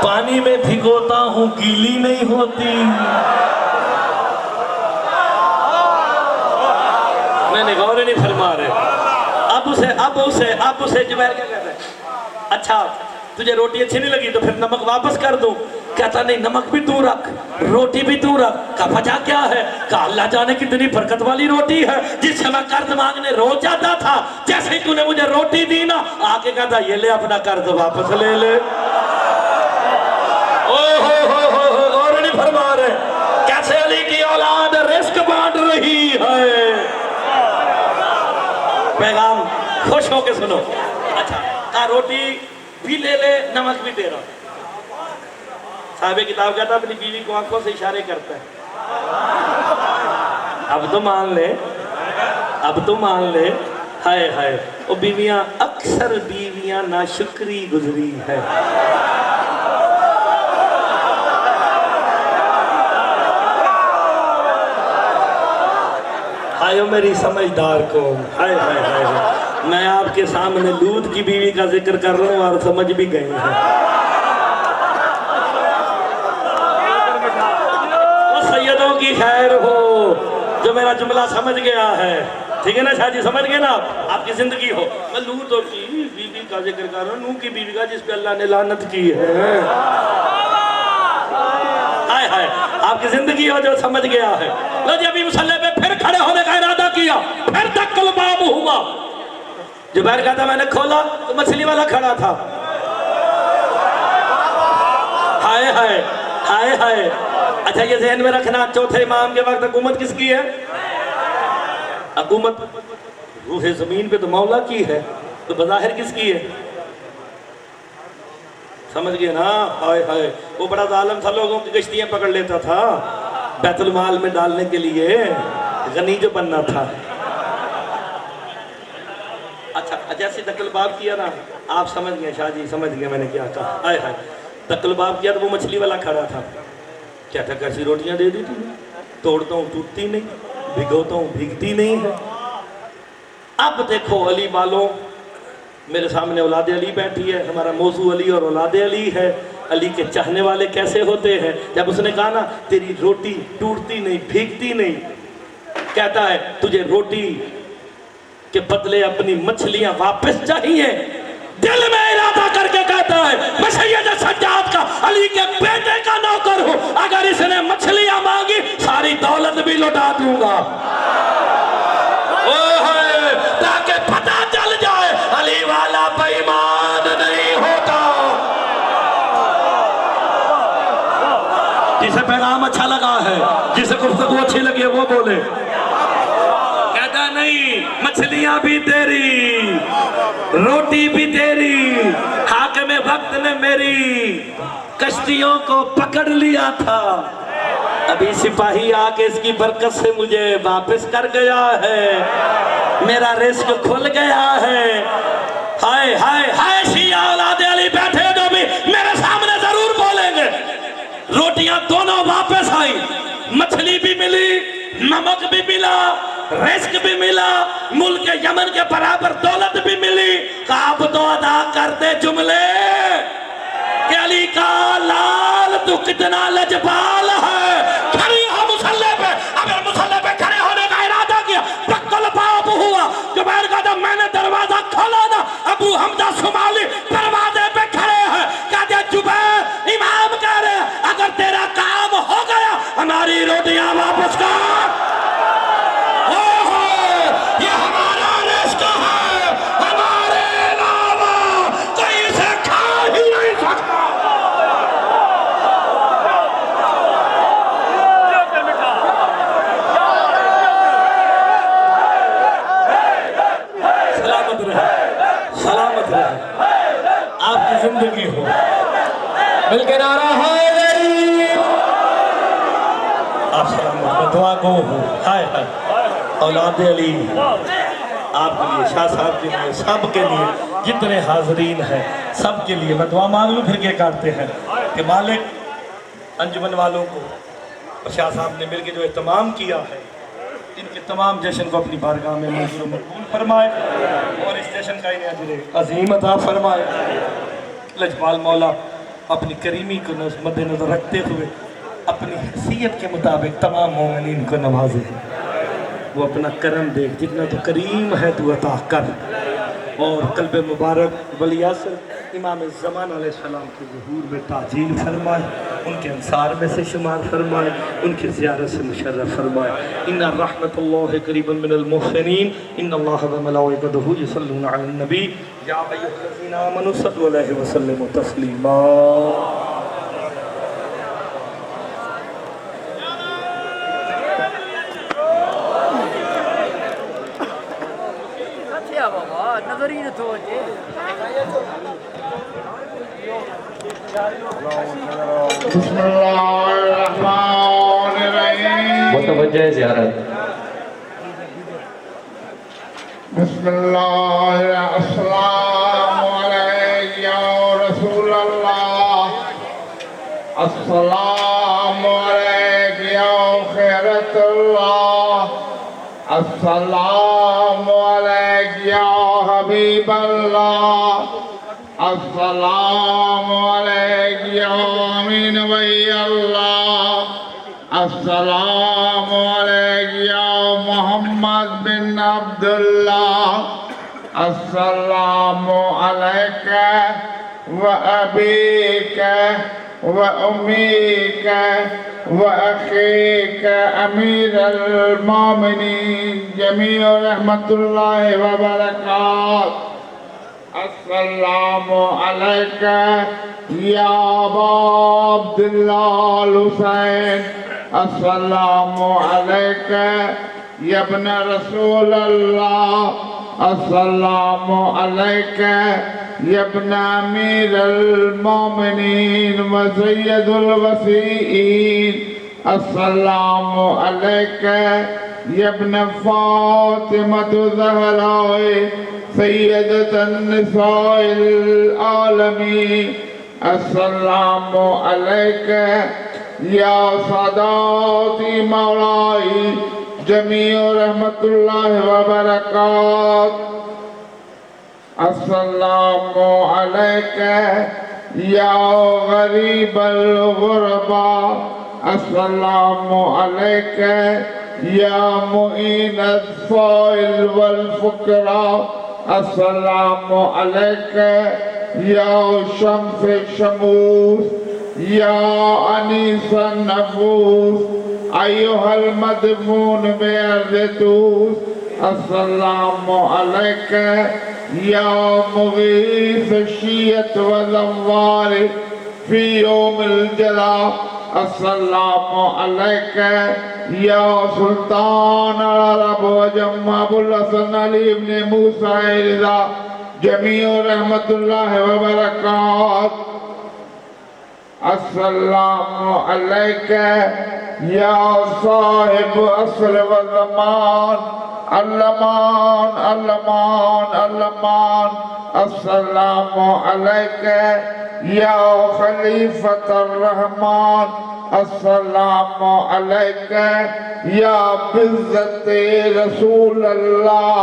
C: पानी में भिगोता हूं गीली नहीं होती। मैंने गौर नहीं फरमा रहे। अब उसे जुबैर क्या कहता है, अच्छा तुझे रोटी अच्छी नहीं लगी तो फिर नमक वापस कर दूं? कहता नहीं, नमक भी तू रख, रोटी भी तू रख। का वजह क्या है? का अल्लाह जाने कितनी बरकत वाली रोटी है, जिससे मैं कर्ज मांगने रोज जाता था, जैसे ही तूने मुझे रोटी दी ना, आके कहता ये ले अपना कर्ज वापस ले ले। ओ और नहीं फरमा रहे कैसे अली की औलाद रिस्क बांट रही है। पैगाम खुश होके सुनो। अच्छा का रोटी भी ले ले, नमक भी दे रहा। साहिब किताब कहता अपनी बीवी को आंखों से इशारे करता है, अब तो मान ले, अब तो मान ले। हाय हाय वो बीवियां, अक्सर बीवियां नाशुक्री गुजरी है। मेरी समझदार कौम। हाय हाय हाय हाय। मैं आपके सामने लूत की बीवी का जिक्र कर रहा हूँ और समझ भी गए हैं। वो सैयदों की खैर हो जो मेरा जुमला समझ गया है, ठीक है ना शाह जी, समझ गए ना? आपकी जिंदगी हो। मैं लूत की बीवी का जिक्र कर रहा हूँ, नूह की बीवी का जिस पे अल्लाह ने लानत की है। हाय हाय, आपकी जिंदगी हो जो समझ गया है। लो जी, अभी मुसल्ले पे फिर खड़े होने का इरादा किया, फिर दक्कल बाब हुआ। जुबैर कहता मैंने खोला तो मछली वाला खड़ा था। हाय हाय हाय हाय। अच्छा ये ज़हन में रखना, चौथे इमाम के वक्त हुकूमत किसकी है? हुकूमत रूहे जमीन पे तो मौला की है, तो बज़ाहिर किसकी है? समझ गए ना? हाय हाय। वो बड़ा जालिम था, लोगों की कश्तियां पकड़ लेता था बैतुल माल में डालने के लिए, गनी जो बनना था। अच्छा जैसे दक्कलबाब किया ना, आप समझ गए शाह जी, समझ गए मैंने क्या कहा। हाय हाय, दक्कलबाब किया तो वो मछली वाला खड़ा था। क्या था, कैसी रोटियां दे दी थी, तोड़ता हूँ टूटती नहीं, भिगोता हूँ भीगती नहीं है। अब देखो अली वालों, मेरे सामने औलाद अली बैठी है, हमारा मौजू अली और औलाद अली है। अली के चाहने वाले कैसे होते हैं? जब उसने कहा ना तेरी रोटी टूटती नहीं भीगती नहीं, कहता है तुझे रोटी के बदले अपनी मछलियां वापस चाहिए, दिल में इरादा करके कहता है मैं सैयद सज्जाद का अली के बेटे का नौकर हूं, अगर इसने मछलियां मांगी सारी दौलत भी लौटा दूंगा। ताकि पता चल जाए अली वाला बेईमान नहीं होता। जिसे पैगाम अच्छा लगा है, जिसे गुफ्तगू अच्छी लगी है वो बोले। कहता नहीं, मछलियां भी तेरी, रोटी भी तेरी, हाकिम वक्त ने मेरी कश्तियों को पकड़ लिया था, अभी सिपाही आके इसकी बरकत से मुझे वापस कर गया है, मेरा रिस्क खुल गया है। हाय हाय हाय, शिया औलाद अली बैठे जो भी मेरे सामने जरूर बोलेंगे। रोटियां दोनों वापस आई, मछली भी मिली, नमक भी मिला, रिस्क भी मिला, मुल्क यमन के बराबर दौलत भी मिली। काब तो अदा कर दे जुमले कि अली का लाल तू कितना लजपाल है। खड़ी हो मुसल्ले पे, अगर मुसल्ले पे खड़े होने का इरादा किया, दक्कल बाब हुआ। जुबैर कहता मैंने दरवाजा खोला ना, अबू हमजा सुमाली दरवाजे पे खड़े हैं। कहते जुबैर इमाम कह रहे अगर तेरा काम हो गया हमारी रोटियां वापस कर। ओहो, ये हमारा रिस्क है, हमारे अलावा कोई इसे खा ही नहीं सकता। सलामत रहे, सलामत रहे, आपकी जिंदगी हो। मिलके नारा है आप सलामत, दुआ गो हो। हाय हाय, औलाद अली आपके लिए, शाह साहब के लिए, सब के लिए, जितने हाजरीन हैं सब के लिए मैं दुआ मांग लूँ। फिर क्या करते हैं कि मालिक अंजुमन वालों को और शाह साहब ने मिलकर जो एहतमाम किया है, इनके तमाम जश्न को अपनी बारगाह में मंजूर मकबूल फरमाए और इस जश्न का इन्हें अजर अजीम अता फरमाए। लजपाल मौला अपनी करीमी को मद्देनजर रखते हुए अपनी हैसियत के मुताबिक तमाम मोमिनीन को नवाजे। वो अपना करम देख, जितना तो करीम है तू अता कर। और कल्ब मुबारक वली असर इमाम ज़मान अलैहिस्सलाम के ज़ुहूर में ताजील फरमाए, उनके अंसार में से शुमार फरमाए, उनकी ज़ियारत से मुशर्रफ फरमाए। इन्ना रहमतुल्लाहि करीबुन मिनल मुहसिनीन, इन्नल्लाह व मलाइकतहु युसल्लूना अलन नबी या अय्युहल्लज़ीना आमनू सल्लु अलैहि व सल्लिमू तस्लीमा।
A: मुतवज्जे ज़ियारत।
D: बिस्मिल्लाह, अस्सलामु अलैका या रसूल अल्लाह, अस्सलामु अलैका या खैरतल्लाह, अस्सलामु अलैका या हबीब अल्लाह, अस्सलामु अलैका या अमीन वली अल्लाह, अस्सलामु अलैका या मोहम्मद बिन अब्दुल्लाह, अस्सलामु अलैका व अबीका व उम्मीका व अखीका अमीर अल-मोमिनीन जमीअ रहमतुल्लाहि व बरकात। अस्सलामु अलैका या अबा अब्दुल्लाह हुसैन, अस्सलामु अलैका या इब्न रसूल अल्लाह, अस्सलामु अलैका या इब्न अमीर अल-मोमिनीन व सय्यदुल वसीईन, अस्सलामु अलैका या इब्न फातिमतु ज़हरा सय्यदतुन निसाइल आलमीन, अस्सलामु अलैका या सादाती मौलाई जमीअ रहमतुल्लाहि व बरकात। अस्सलामु अलैका या गरीबल गुरबा, अस्सलामु अलैका या मुईनत फ़ाइल वल फुकरा, अस्सलामु अलैका या शम्स शमूस या अनीस नफूस अय्युहल मदफून बिअर्ज़तूस, अस्सलामु अलैका या मुगीस शियत व ज़व्वार फी यौमिल जला, अस्सलामु अलैका या सुल्तान अरब व जम्मा अबुल हसन अली इब्न मूसा रिज़ा जमीअ रहमतुल्लाहि व बरकात। अस्सलामु अलैका या साहिब असर व ज़मान अल्लमान अल्लमान अल्लमान, अस्सलामु अलैका या खलीफतुर रहमान, अस्सलामु अलैका या बिज़्ज़ते रसूल अल्लाह,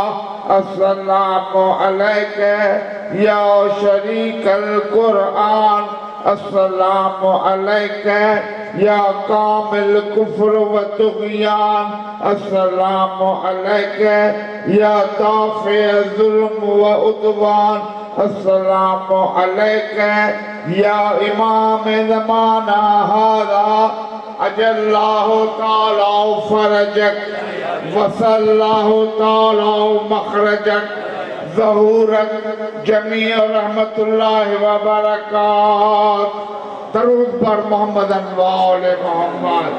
D: अस्सलामु अलैका या शरीकल कुरआन, अस्सलामु अलैका या कामिल कुफ्र व तुग़यान, अस्सलामु अलैका या दाफ़े ज़ुल्म व उद्वान, अस्सलामु अलैका या इमाम ज़माना हाज़ा अजल्लाहु ताला फ़रजक वसल्लाहु ताला मख़रजक ज़हूरक जमीअ रहमतुल्लाहि व बरकात। दरूद पर मोहम्मद व आले मोहम्मद।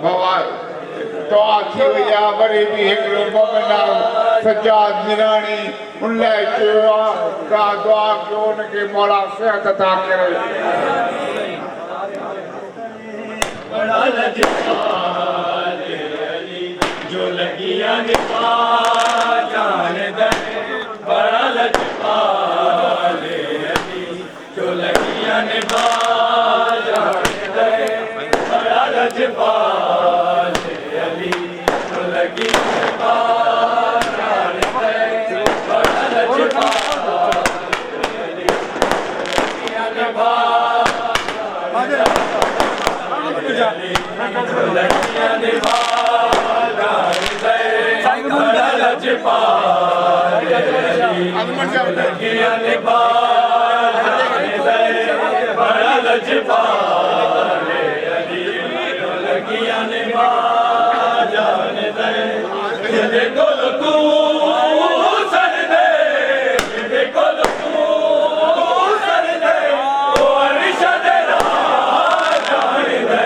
D: बाबा दुआ थी वया वरी भी हिकिड़ो मोमिना सज्जाद निरानी उनले चयो का दुआ कयो उनखे मौला सेहत अता करे।
E: बड़ा लजपाल अली जो लगिया निभा जान दे, बड़ा लजपाल अली जो लगिया निभा जान दे, बड़ा लजपाल अली जो लगिया निभा जान दे, बड़ा लजपाल अली लगिया निभा लगिया निभा जान दे, बड़ा लजपाल लगिया निभा जान दे, बड़ा लजपाल लगिया निभा जान दे, जिहदे कोल तू सर दे, जिहदे कोल तू सर दे, ओ अरिश दे राह जान दे,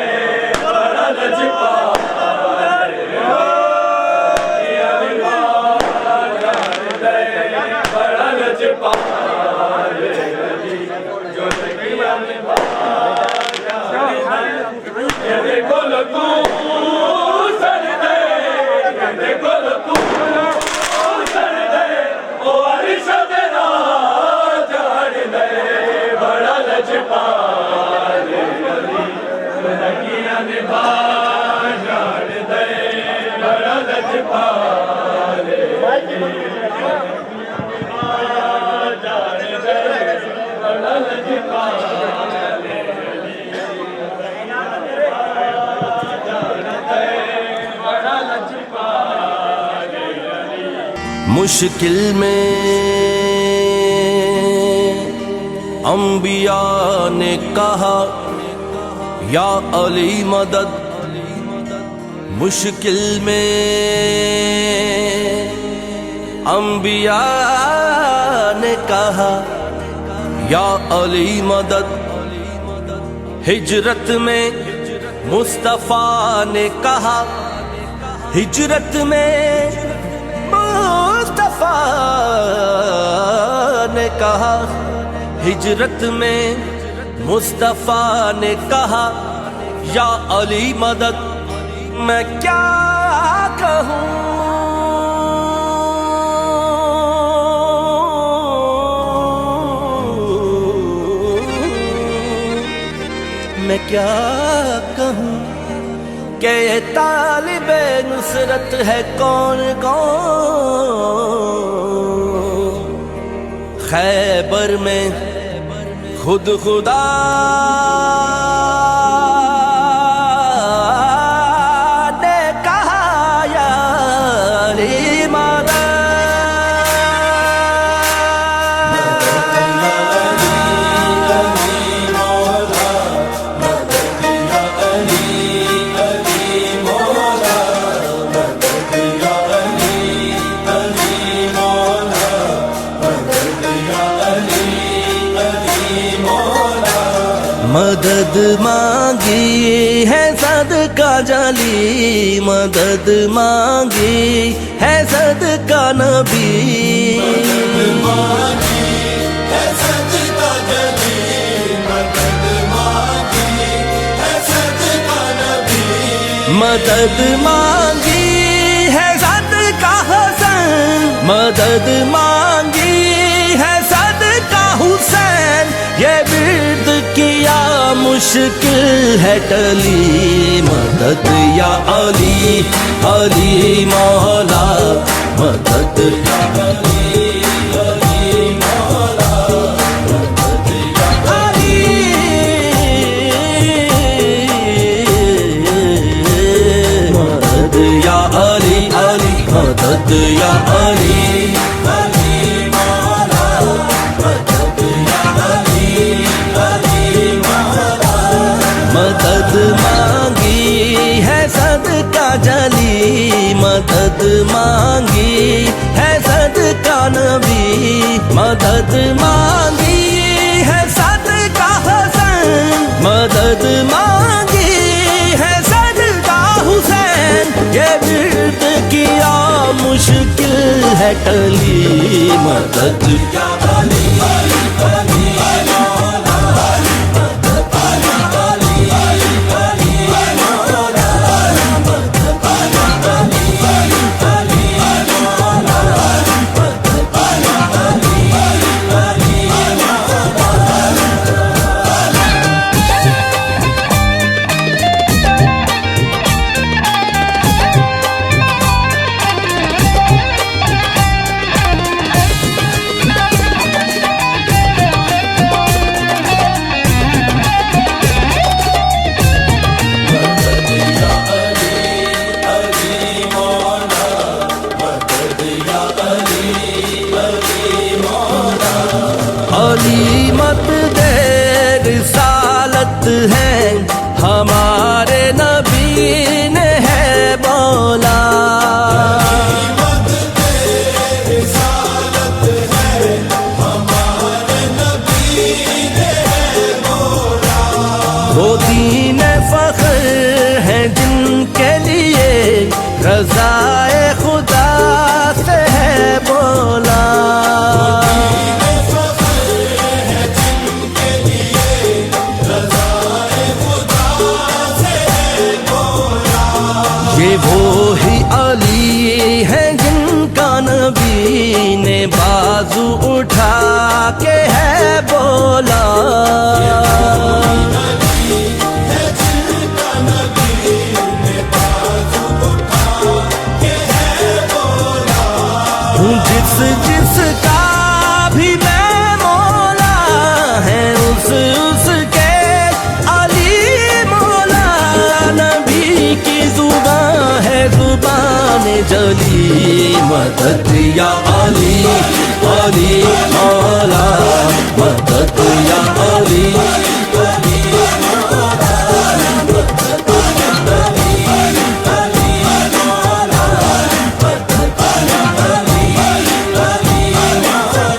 E: बड़ा लजपाल लगिया निभा जान दे, बड़ा लजपाल जो लगिया निभा जान दे, जिहदे कोल तू सर दे, जिहदे कोल तू सर दे, ओ अरिश दे राह जान दे, बड़ा लजपाल लगिया निभा जान दे। लजपाले जान दे बड़ा लजपाले जान दे बड़ा लजपाले
F: मुश्किल में अंबिया ने कहा या अली मदद, मुश्किल में अंबिया ने कहा या अली मदद, हिजरत में मुस्तफा ने कहा, हिजरत में मुस्तफा ने कहा, हिजरत में मुस्तफा ने कहा या अली मदद। मैं क्या कहूँ, मैं क्या कहूँ कि ये तालिबे नुसरत है कौन कौन। खैबर में खुद खुदा ने कहा या अली मदद। मदद मांगी है सदका जली, मदद मांगी है सदका नबी, मदद मांगी है सदका जली, मदद मांगी है सदका नबी, मदद मांगी है सदका हसन, मदद मांगी है सदका हुसैन। ये विर्द किया मुश्किल है टली, मदद या अली अली मौला, मदद या अली अली मौला, मदद या अली, मदद या अली अली, मदद या अली अली मौला, मदद या अली अली मौला। मदद मांगी है सदका जली, मदद मांगी है सदका नबी, मदद मांगी है सदका हसन, मदद मांगी है सदका हुसैन। ये विर्द किया मुश्किल है टली, मदद या अली अली अली मौला, मदद अली अली अली अली मौला, मदद अली अली अली अली मौला, मदद अली अली अली अली मौला। अली मत दे रिसालत है हमारे नबी ने है बोला, मत दे रिसालत है हमारे नबी ने है बोला। वो दीन फख्र है जिनके लिए रज़ाए खुदा से है बोला, ये वो ही अली है जिनका नबी ने बाजू उठा के है बोला, ये वो ही जली मदद या अली अली मौला मदद या अली अली मौला मदद या अली अली मौला मदद या अली अली मौला।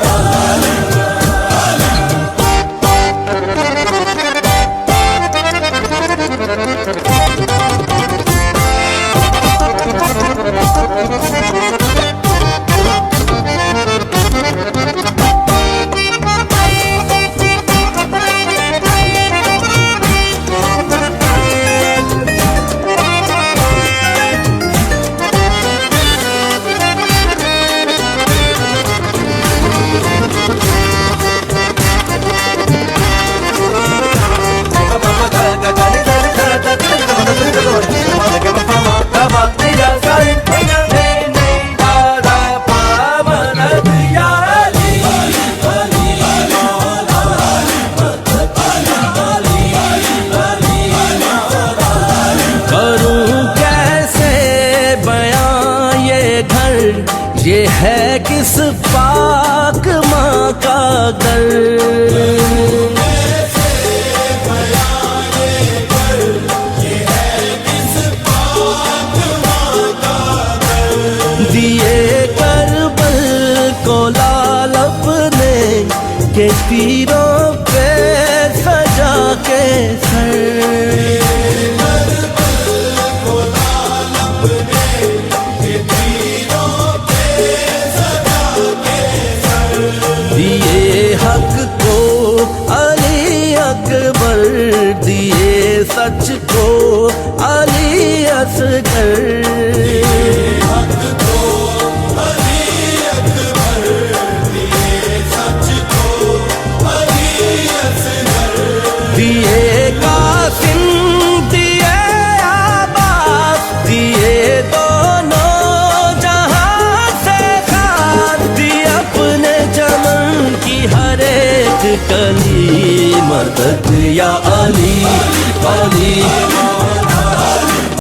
F: ये है किस पाक माँ का दर, दिए करबल को लाल अपने के तीरों पे सजा के सर, दिए हक को अली अकबर, दिए सच को अली असगर, दिए कासिम दिए आबाद, दिए दोनों जहां से खास, दिए अपने चमन की हर एक कली मदद या अली अली।